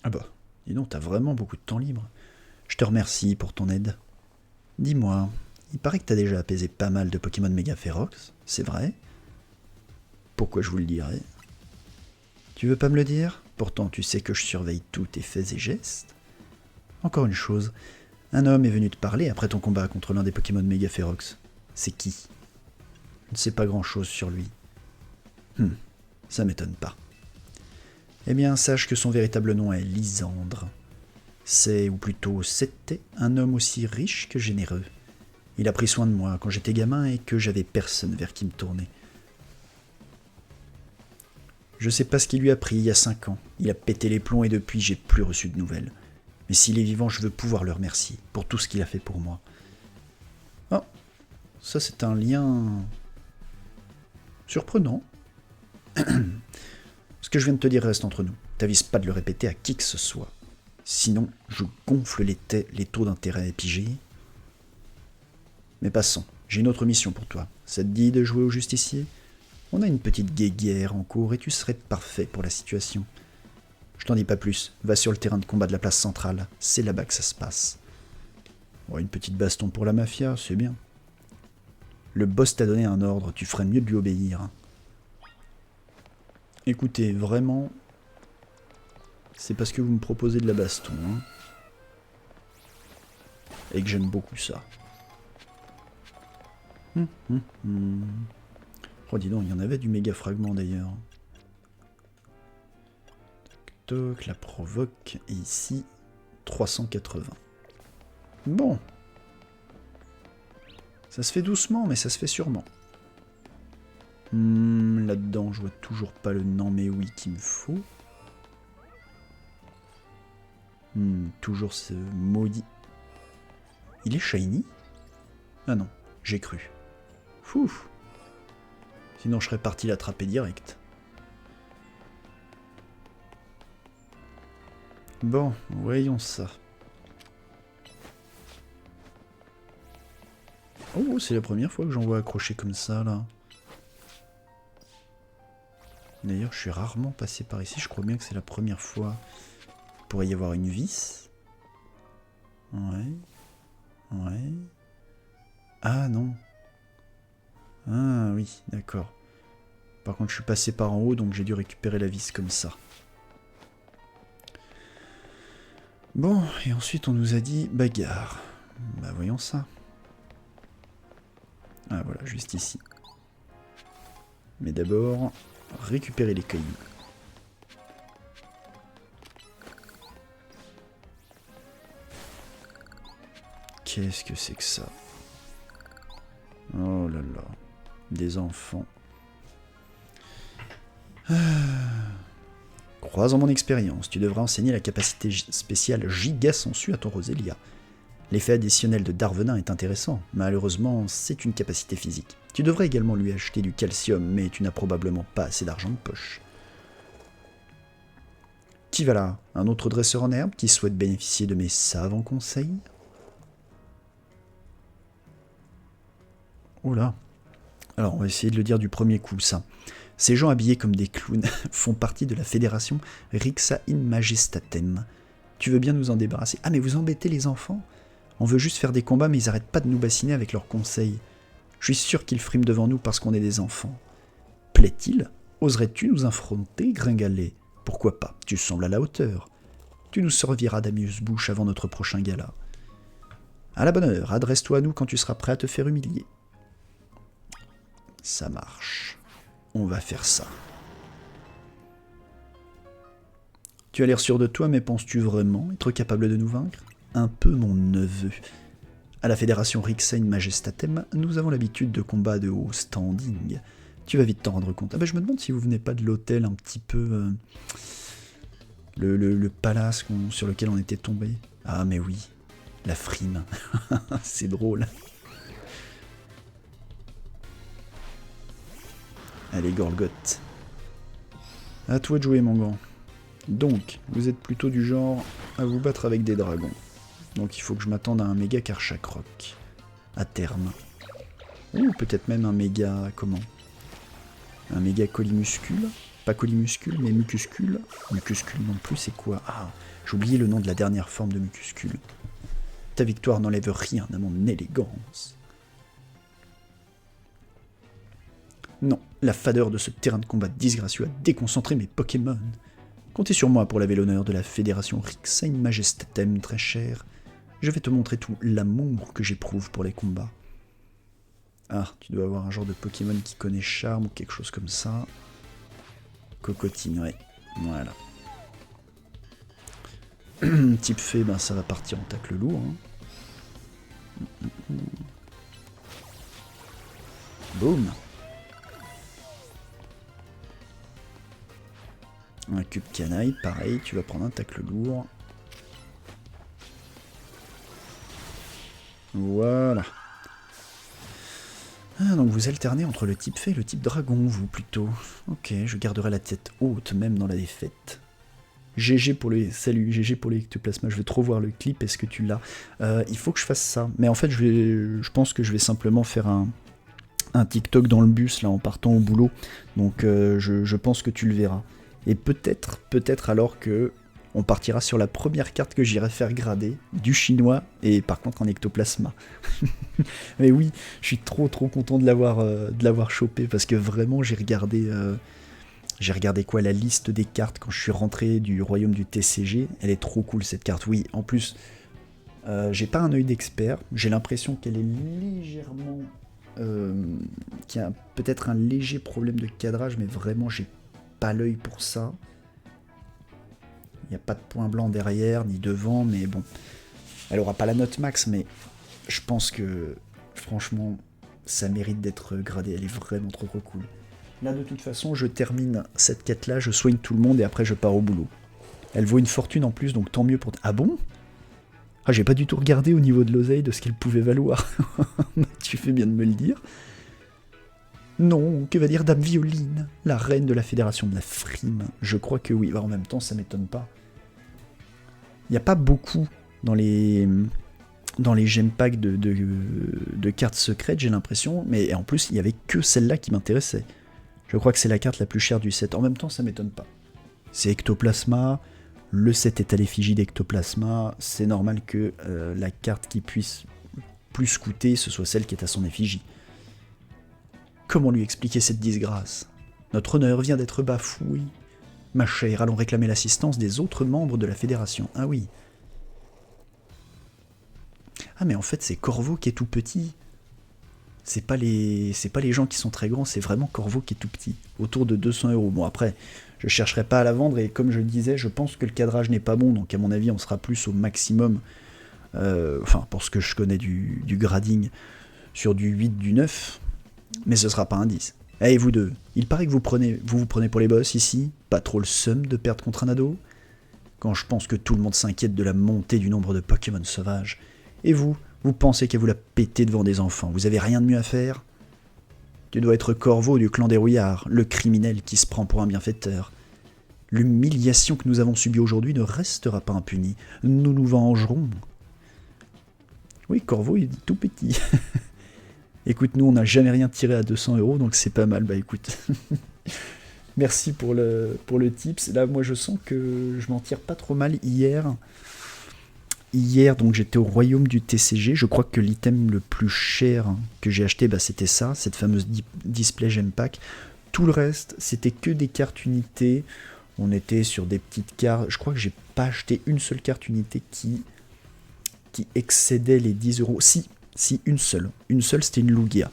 Ah bah, dis donc, t'as vraiment beaucoup de temps libre. Je te remercie pour ton aide. Dis-moi, il paraît que t'as déjà apaisé pas mal de Pokémon méga férox, c'est vrai? Pourquoi je vous le dirais? Tu veux pas me le dire? Pourtant tu sais que je surveille tous tes faits et gestes. Encore une chose, un homme est venu te parler après ton combat contre l'un des Pokémon méga férox. C'est qui? Je ne sais pas grand-chose sur lui. Ça m'étonne pas. Eh bien, sache que son véritable nom est Lysandre. C'est, ou plutôt c'était, un homme aussi riche que généreux. Il a pris soin de moi quand j'étais gamin et que j'avais personne vers qui me tourner. Je sais pas ce qu'il lui a pris il y a 5 ans. Il a pété les plombs et depuis, j'ai plus reçu de nouvelles. Mais s'il est vivant, je veux pouvoir le remercier pour tout ce qu'il a fait pour moi. Oh, ça c'est un lien surprenant. Ce que je viens de te dire reste entre nous. T'avises pas de le répéter à qui que ce soit. Sinon, je gonfle les taux d'intérêt pigés. Mais passons, j'ai une autre mission pour toi. Ça te dit de jouer au justicier? On a une petite guéguerre en cours et tu serais parfait pour la situation. Je t'en dis pas plus, va sur le terrain de combat de la place centrale, c'est là-bas que ça se passe. Bon, une petite baston pour la mafia, c'est bien. Le boss t'a donné un ordre, tu ferais mieux de lui obéir. Écoutez, vraiment, c'est parce que vous me proposez de la baston, hein, et que j'aime beaucoup ça. Oh, dis donc, il y en avait du méga fragment d'ailleurs. Toc, la provoque, et ici, 380. Bon. Ça se fait doucement, mais ça se fait sûrement. Là-dedans, je vois toujours pas le non mais oui qu'il me faut. Toujours ce maudit. Il est shiny? Ah non, j'ai cru. Fouf. Sinon, je serais parti l'attraper direct. Bon, voyons ça. Oh, c'est la première fois que j'en vois accrocher comme ça, là. D'ailleurs, je suis rarement passé par ici. Je crois bien que c'est la première fois. Il pourrait y avoir une vis. Ouais. Ouais. Ah, non. Ah, oui, d'accord. Par contre, je suis passé par en haut, donc j'ai dû récupérer la vis comme ça. Bon, et ensuite on nous a dit bagarre. Bah voyons ça. Ah voilà, juste ici. Mais d'abord, récupérer les cailloux. Qu'est-ce que c'est que ça? Oh là là. Des enfants. Croisant mon expérience, tu devras enseigner la capacité spéciale Giga Sensu à ton Roselia. L'effet additionnel de Darvenin est intéressant, malheureusement c'est une capacité physique. Tu devrais également lui acheter du calcium, mais tu n'as probablement pas assez d'argent de poche. Qui va là? Un autre dresseur en herbe qui souhaite bénéficier de mes savants conseils? Oh là. Alors on va essayer de le dire du premier coup ça. Ces gens habillés comme des clowns font partie de la fédération Rixa in Majestatem. Tu veux bien nous en débarrasser? Ah mais vous embêtez les enfants? On veut juste faire des combats mais ils arrêtent pas de nous bassiner avec leurs conseils. Je suis sûr qu'ils friment devant nous parce qu'on est des enfants. Plaît-il? Oserais-tu nous affronter, Gringalet? pourquoi pas, tu sembles à la hauteur. Tu nous serviras d'amuse-bouche avant notre prochain gala. À la bonne heure, adresse-toi à nous quand tu seras prêt à te faire humilier. Ça marche. On va faire ça. Tu as l'air sûr de toi, mais penses-tu vraiment être capable de nous vaincre? Un peu, mon neveu. À la Fédération Rixain Majestatem, nous avons l'habitude de combats de haut standing. Tu vas vite t'en rendre compte. Ah ben, je me demande si vous venez pas de l'hôtel un petit peu... Le palace sur lequel on était tombé. Ah mais oui, la frime. C'est drôle. Allez, Gorgoth. À toi de jouer, mon grand. Donc, vous êtes plutôt du genre à vous battre avec des dragons. Donc il faut que je m'attende à un méga Karchakrok. À terme. Ou peut-être même un méga... comment? Un méga Colimuscule. Pas Colimuscule, mais Mucuscule. Mucuscule non plus, c'est quoi? Ah, j'ai oublié le nom de la dernière forme de Mucuscule. Ta victoire n'enlève rien à mon élégance. Non, la fadeur de ce terrain de combat disgracieux a déconcentré mes Pokémon. Comptez sur moi pour laver l'honneur de la Fédération Rixain Majestatem, très cher. Je vais te montrer tout l'amour que j'éprouve pour les combats. Ah, tu dois avoir un genre de Pokémon qui connaît Charme ou quelque chose comme ça. Cocotine, ouais. Voilà. Type fée, ben ça va partir en tacle lourd. Hein. Boum. Un cube canaille, pareil, tu vas prendre un tacle lourd. Voilà. Ah, donc vous alternez entre le type fée et le type dragon, vous, plutôt. Ok, je garderai la tête haute, même dans la défaite. GG pour les... Salut, GG pour les ectoplasmas, je veux trop voir le clip, est-ce que tu l'as? Il faut que je fasse ça. Mais en fait, je pense que je vais simplement faire un TikTok dans le bus, là, en partant au boulot. Donc, je pense que tu le verras. Et peut-être alors que on partira sur la première carte que j'irai faire grader, du chinois, et par contre en ectoplasma. Mais oui, je suis trop content de l'avoir chopé, parce que vraiment j'ai regardé quoi, la liste des cartes quand je suis rentré du royaume du TCG. Elle est trop cool cette carte, oui. En plus, j'ai pas un œil d'expert, j'ai l'impression qu'elle est légèrement... qu'il y a peut-être un léger problème de cadrage, mais vraiment j'ai pas l'œil pour ça. Il n'y a pas de point blanc derrière, ni devant, mais bon. Elle aura pas la note max, mais je pense que, franchement, ça mérite d'être gradé. Elle est vraiment trop cool. Là, de toute façon, je termine cette quête-là, je soigne tout le monde, et après je pars au boulot. Elle vaut une fortune en plus, donc tant mieux pour... Ah bon? Ah, j'ai pas du tout regardé au niveau de l'oseille de ce qu'elle pouvait valoir. Tu fais bien de me le dire. Non, que va dire Dame Violine, la reine de la Fédération de la Frime? Je crois que oui, en même temps, ça m'étonne pas. Il n'y a pas beaucoup dans les gem packs de cartes secrètes, j'ai l'impression, mais en plus, il n'y avait que celle-là qui m'intéressait. Je crois que c'est la carte la plus chère du set. En même temps, ça m'étonne pas. C'est Ectoplasma, le set est à l'effigie d'Ectoplasma, c'est normal que la carte qui puisse plus coûter, ce soit celle qui est à son effigie. Comment lui expliquer cette disgrâce? Notre honneur vient d'être bafoué. Ma chère, allons réclamer l'assistance des autres membres de la Fédération. Ah oui. Ah mais en fait c'est Corvo qui est tout petit. C'est pas les gens qui sont très grands, c'est vraiment Corvo qui est tout petit. Autour de 200 €. Bon après, je chercherai pas à la vendre et comme je le disais, je pense que le cadrage n'est pas bon. Donc à mon avis on sera plus au maximum. Enfin pour ce que je connais du grading, sur du 8, du 9. Mais ce sera pas un 10. Eh, vous deux, il paraît que vous vous prenez pour les boss ici, pas trop le seum de perdre contre un ado? Quand je pense que tout le monde s'inquiète de la montée du nombre de Pokémon sauvages. Et vous pensez qu'à vous la péter devant des enfants, vous avez rien de mieux à faire? Tu dois être Corvo du clan des Rouillards, le criminel qui se prend pour un bienfaiteur. L'humiliation que nous avons subie aujourd'hui ne restera pas impunie, nous nous vengerons. Oui, Corvo il est tout petit. Écoute, nous, on n'a jamais rien tiré à 200 €, donc c'est pas mal. Bah écoute, merci pour le tips. Là, moi, je sens que je m'en tire pas trop mal hier. Hier, donc, j'étais au royaume du TCG. Je crois que l'item le plus cher que j'ai acheté, bah, c'était ça, cette fameuse display gem pack. Tout le reste, c'était que des cartes unités. On était sur des petites cartes. Je crois que j'ai pas acheté une seule carte unité qui excédait les 10 euros. Si, une seule. Une seule, c'était une Lugia.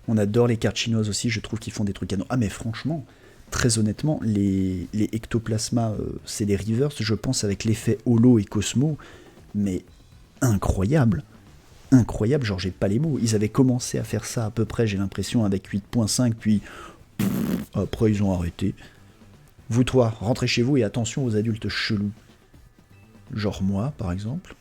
On adore les cartes chinoises aussi, je trouve qu'ils font des trucs à nous. Ah mais franchement, très honnêtement, les ectoplasmas, c'est des reverse, je pense, avec l'effet holo et Cosmo, mais incroyable. Incroyable, genre j'ai pas les mots. Ils avaient commencé à faire ça à peu près, j'ai l'impression, avec 8.5, puis après ils ont arrêté. Vous trois, rentrez chez vous et attention aux adultes chelous. Genre moi, par exemple.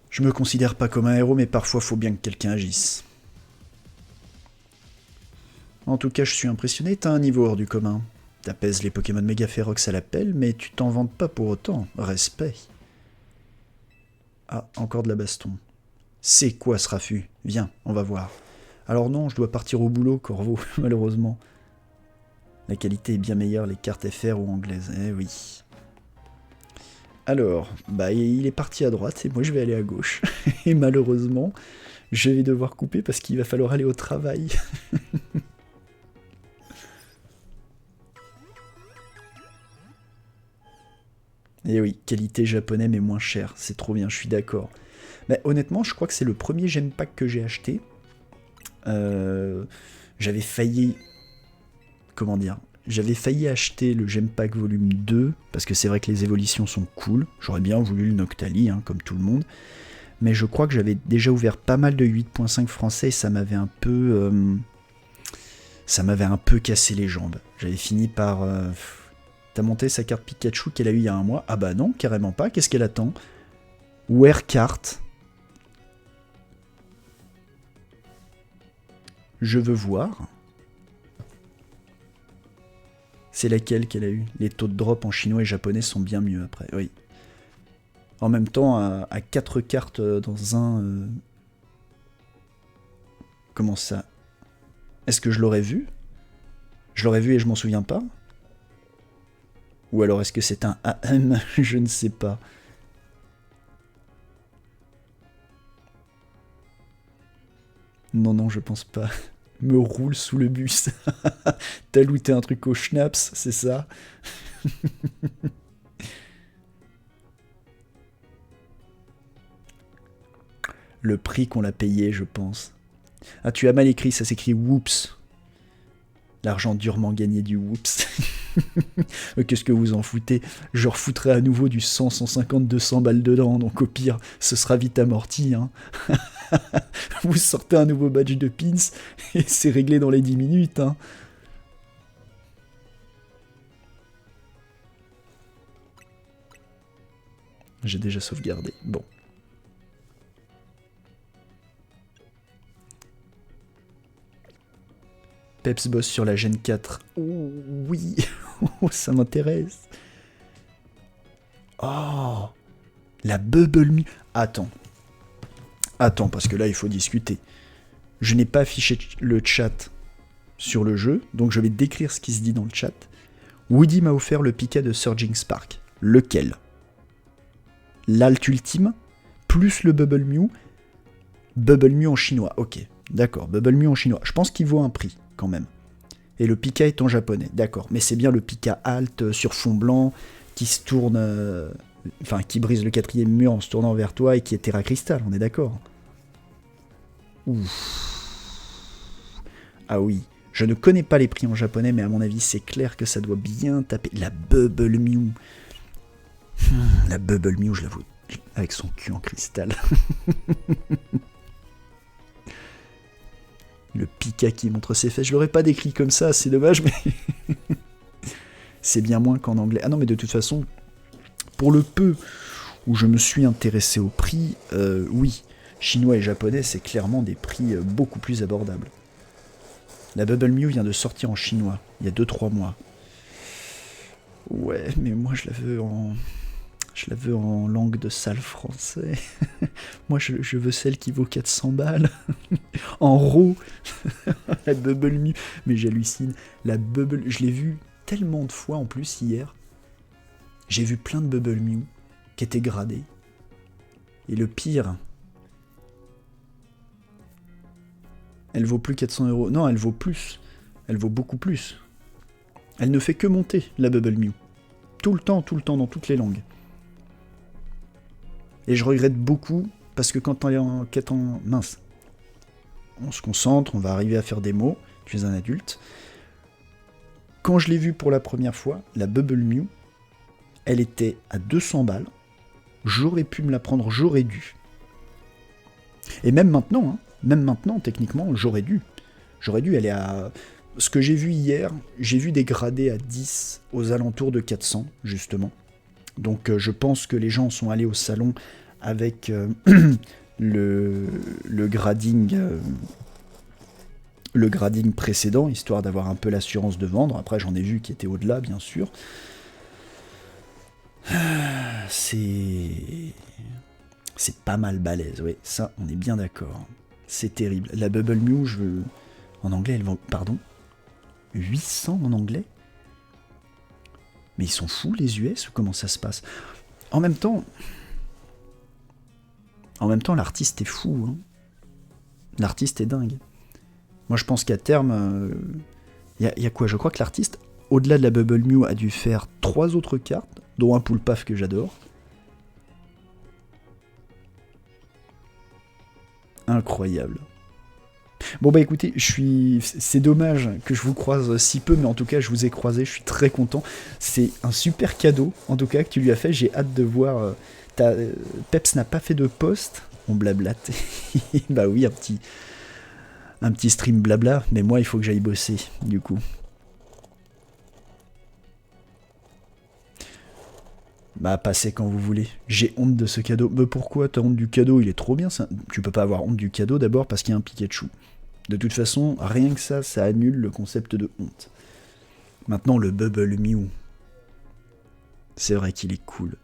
Je me considère pas comme un héros, mais parfois faut bien que quelqu'un agisse. En tout cas, je suis impressionné, t'as un niveau hors du commun. T'apaises les Pokémon méga férox à l'appel, mais tu t'en vantes pas pour autant. Respect. Ah, encore de la baston. C'est quoi ce raffut? Viens, on va voir. Alors non, je dois partir au boulot, Corvo, malheureusement. La qualité est bien meilleure, les cartes FR ou anglaises. Eh oui. Alors, bah il est parti à droite et moi je vais aller à gauche. Et malheureusement, je vais devoir couper parce qu'il va falloir aller au travail. Et oui, qualité japonais mais moins cher, c'est trop bien, je suis d'accord. Mais honnêtement, je crois que c'est le premier gem pack que j'ai acheté. J'avais failli... Comment dire? J'avais failli acheter le gem pack volume 2, parce que c'est vrai que les évolutions sont cool. J'aurais bien voulu le Noctali, hein, comme tout le monde. Mais je crois que j'avais déjà ouvert pas mal de 8.5 français et ça m'avait un peu... cassé les jambes. J'avais fini par... T'as monté sa carte Pikachu qu'elle a eu il y a un mois? Ah bah non, carrément pas. Qu'est-ce qu'elle attend? Wear carte. Je veux voir. C'est laquelle qu'elle a eu? Les taux de drop en chinois et japonais sont bien mieux après, oui. En même temps, à 4 cartes dans un... Comment ça? Est-ce que je l'aurais vu? Je l'aurais vu et je m'en souviens pas? Ou alors est-ce que c'est un AM? Je ne sais pas. Non, je pense pas. Me roule sous le bus. T'as looté un truc au schnapps, c'est ça? Le prix qu'on l'a payé, je pense. Ah, tu as mal écrit, ça s'écrit whoops. L'argent durement gagné du whoops. Qu'est-ce que vous en foutez? Je refoutrai à nouveau du 100, 150, 200 balles dedans, donc au pire, ce sera vite amorti. Hein. Vous sortez un nouveau badge de pins et c'est réglé dans les 10 minutes. Hein. J'ai déjà sauvegardé. Bon. Peps boss sur la Gen 4. Oh, oui, ça m'intéresse. Oh, la Bubble Mew. Attends, parce que là, il faut discuter. Je n'ai pas affiché le chat sur le jeu, donc je vais décrire ce qui se dit dans le chat. Woody m'a offert le Pika de Surging Spark. Lequel? L'Alt Ultime, plus le Bubble Mew. Bubble Mew en chinois, ok. D'accord, Bubble Mew en chinois. Je pense qu'il vaut un prix, quand même. Et le Pika est en japonais, d'accord. Mais c'est bien le Pika Alt sur fond blanc, qui se tourne... Enfin, qui brise le 4e mur en se tournant vers toi et qui est Terra Crystal, on est d'accord. Ouf. Ah oui, je ne connais pas les prix en japonais, mais à mon avis, c'est clair que ça doit bien taper. La Bubble Mew. La Bubble Mew, je l'avoue, avec son cul en cristal. Le Pika qui montre ses fesses. Je l'aurais pas décrit comme ça, c'est dommage, mais... c'est bien moins qu'en anglais. Ah non, mais de toute façon, pour le peu où je me suis intéressé au prix, oui, chinois et japonais, c'est clairement des prix beaucoup plus abordables. La Bubble Mew vient de sortir en chinois, il y a 2-3 mois. Ouais, mais moi je la veux en... Je la veux en langue de sale français. Moi, je veux celle qui vaut 400 balles. En RAW. La Bubble Mew. Mais j'hallucine. La Bubble... Je l'ai vue tellement de fois en plus hier. J'ai vu plein de Bubble Mew qui étaient gradés. Et le pire, elle vaut plus 400 €. Non, elle vaut plus. Elle vaut beaucoup plus. Elle ne fait que monter, la Bubble Mew. Tout le temps, dans toutes les langues. Et je regrette beaucoup, parce que quand on est en quête en... Mince. On se concentre, on va arriver à faire des mots. Tu es un adulte. Quand je l'ai vue pour la première fois, la Bubble Mew, elle était à 200 balles. J'aurais pu me la prendre, j'aurais dû. Et même maintenant, techniquement, j'aurais dû. J'aurais dû, elle est à... Ce que j'ai vu hier, j'ai vu des gradés à 10 aux alentours de 400, justement. Donc je pense que les gens sont allés au salon avec le grading précédent, histoire d'avoir un peu l'assurance de vendre. Après, j'en ai vu qui étaient au-delà, bien sûr. C'est pas mal balèze, oui, ça, on est bien d'accord. C'est terrible. La Bubble Mew, en anglais, elle vend... Pardon 800 en anglais? Mais ils sont fous, les US, ou comment ça se passe? En même temps, l'artiste est fou. Hein. L'artiste est dingue. Moi, je pense qu'à terme, y a quoi? Je crois que l'artiste, au-delà de la Bubble Mew, a dû faire 3 autres cartes, dont un Poulpaf que j'adore. Incroyable. Bon bah écoutez, c'est dommage que je vous croise si peu, mais en tout cas je vous ai croisé, je suis très content. C'est un super cadeau, en tout cas, que tu lui as fait, j'ai hâte de voir. Peps n'a pas fait de post, on blablate. Bah oui, un petit stream blabla, mais moi il faut que j'aille bosser, du coup. Bah passez quand vous voulez, j'ai honte de ce cadeau. Mais pourquoi t'as honte du cadeau? Il est trop bien ça. Tu peux pas avoir honte du cadeau d'abord parce qu'il y a un Pikachu. De toute façon, rien que ça annule le concept de honte. Maintenant, le Bubble Mew. C'est vrai qu'il est cool.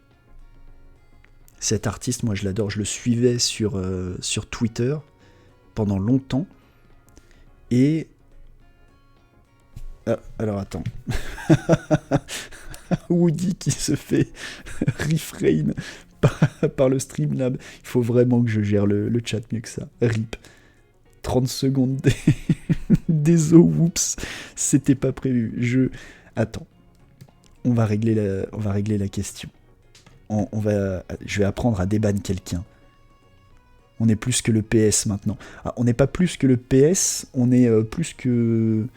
Cet artiste, moi je l'adore, je le suivais sur Twitter pendant longtemps. Et... Ah, alors attends. Woody qui se fait refrain par le Streamlab. Il faut vraiment que je gère le chat mieux que ça. RIP. 30 secondes des whoops, c'était pas prévu. Attends, on va régler la question. Je vais apprendre à déban quelqu'un. On est plus que le PS maintenant. Ah, on n'est pas plus que le PS, on est plus que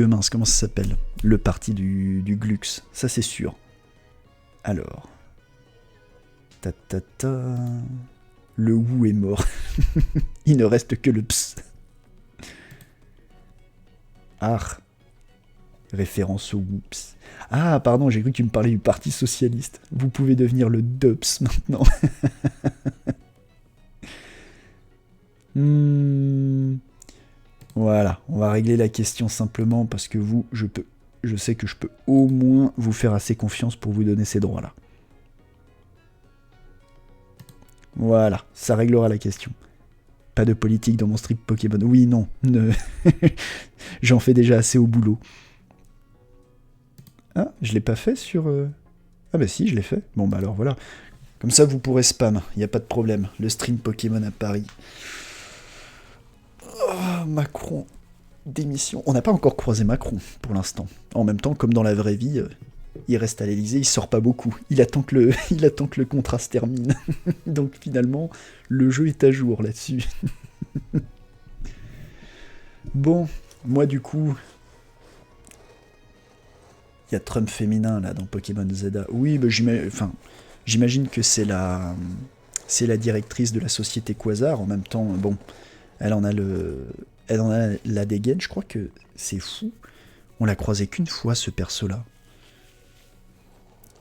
mince, comment ça s'appelle? Le parti du Glux, ça c'est sûr. Alors, le Wou est mort. Il ne reste que le Ps. Ah, référence au Whoops. Ah, pardon, j'ai cru que tu me parlais du Parti Socialiste. Vous pouvez devenir le Dups maintenant. Voilà, on va régler la question simplement parce que je sais que je peux au moins vous faire assez confiance pour vous donner ces droits-là. Voilà, ça réglera la question. Pas de politique dans mon strip Pokémon. Oui, non. J'en fais déjà assez au boulot. Ah, je l'ai pas fait sur... Ah bah si, je l'ai fait. Bon bah alors voilà. Comme ça, vous pourrez spam. Il n'y a pas de problème. Le stream Pokémon à Paris. Oh, Macron. Démission. On n'a pas encore croisé Macron, pour l'instant. En même temps, comme dans la vraie vie... il reste à l'Elysée, il sort pas beaucoup. Il attend que le contrat se termine. Donc finalement, le jeu est à jour là-dessus. Bon, moi du coup... Il y a Trump féminin là dans Pokémon ZA. Oui, bah, j'imagine que c'est la directrice de la société Quasar. En même temps, bon, elle en a la dégaine. Je crois que c'est fou. On l'a croisé qu'une fois, ce perso-là.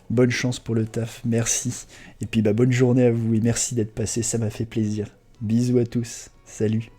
Bonne chance pour le taf, merci. Et puis bah bonne journée à vous et merci d'être passé, ça m'a fait plaisir. Bisous à tous, salut.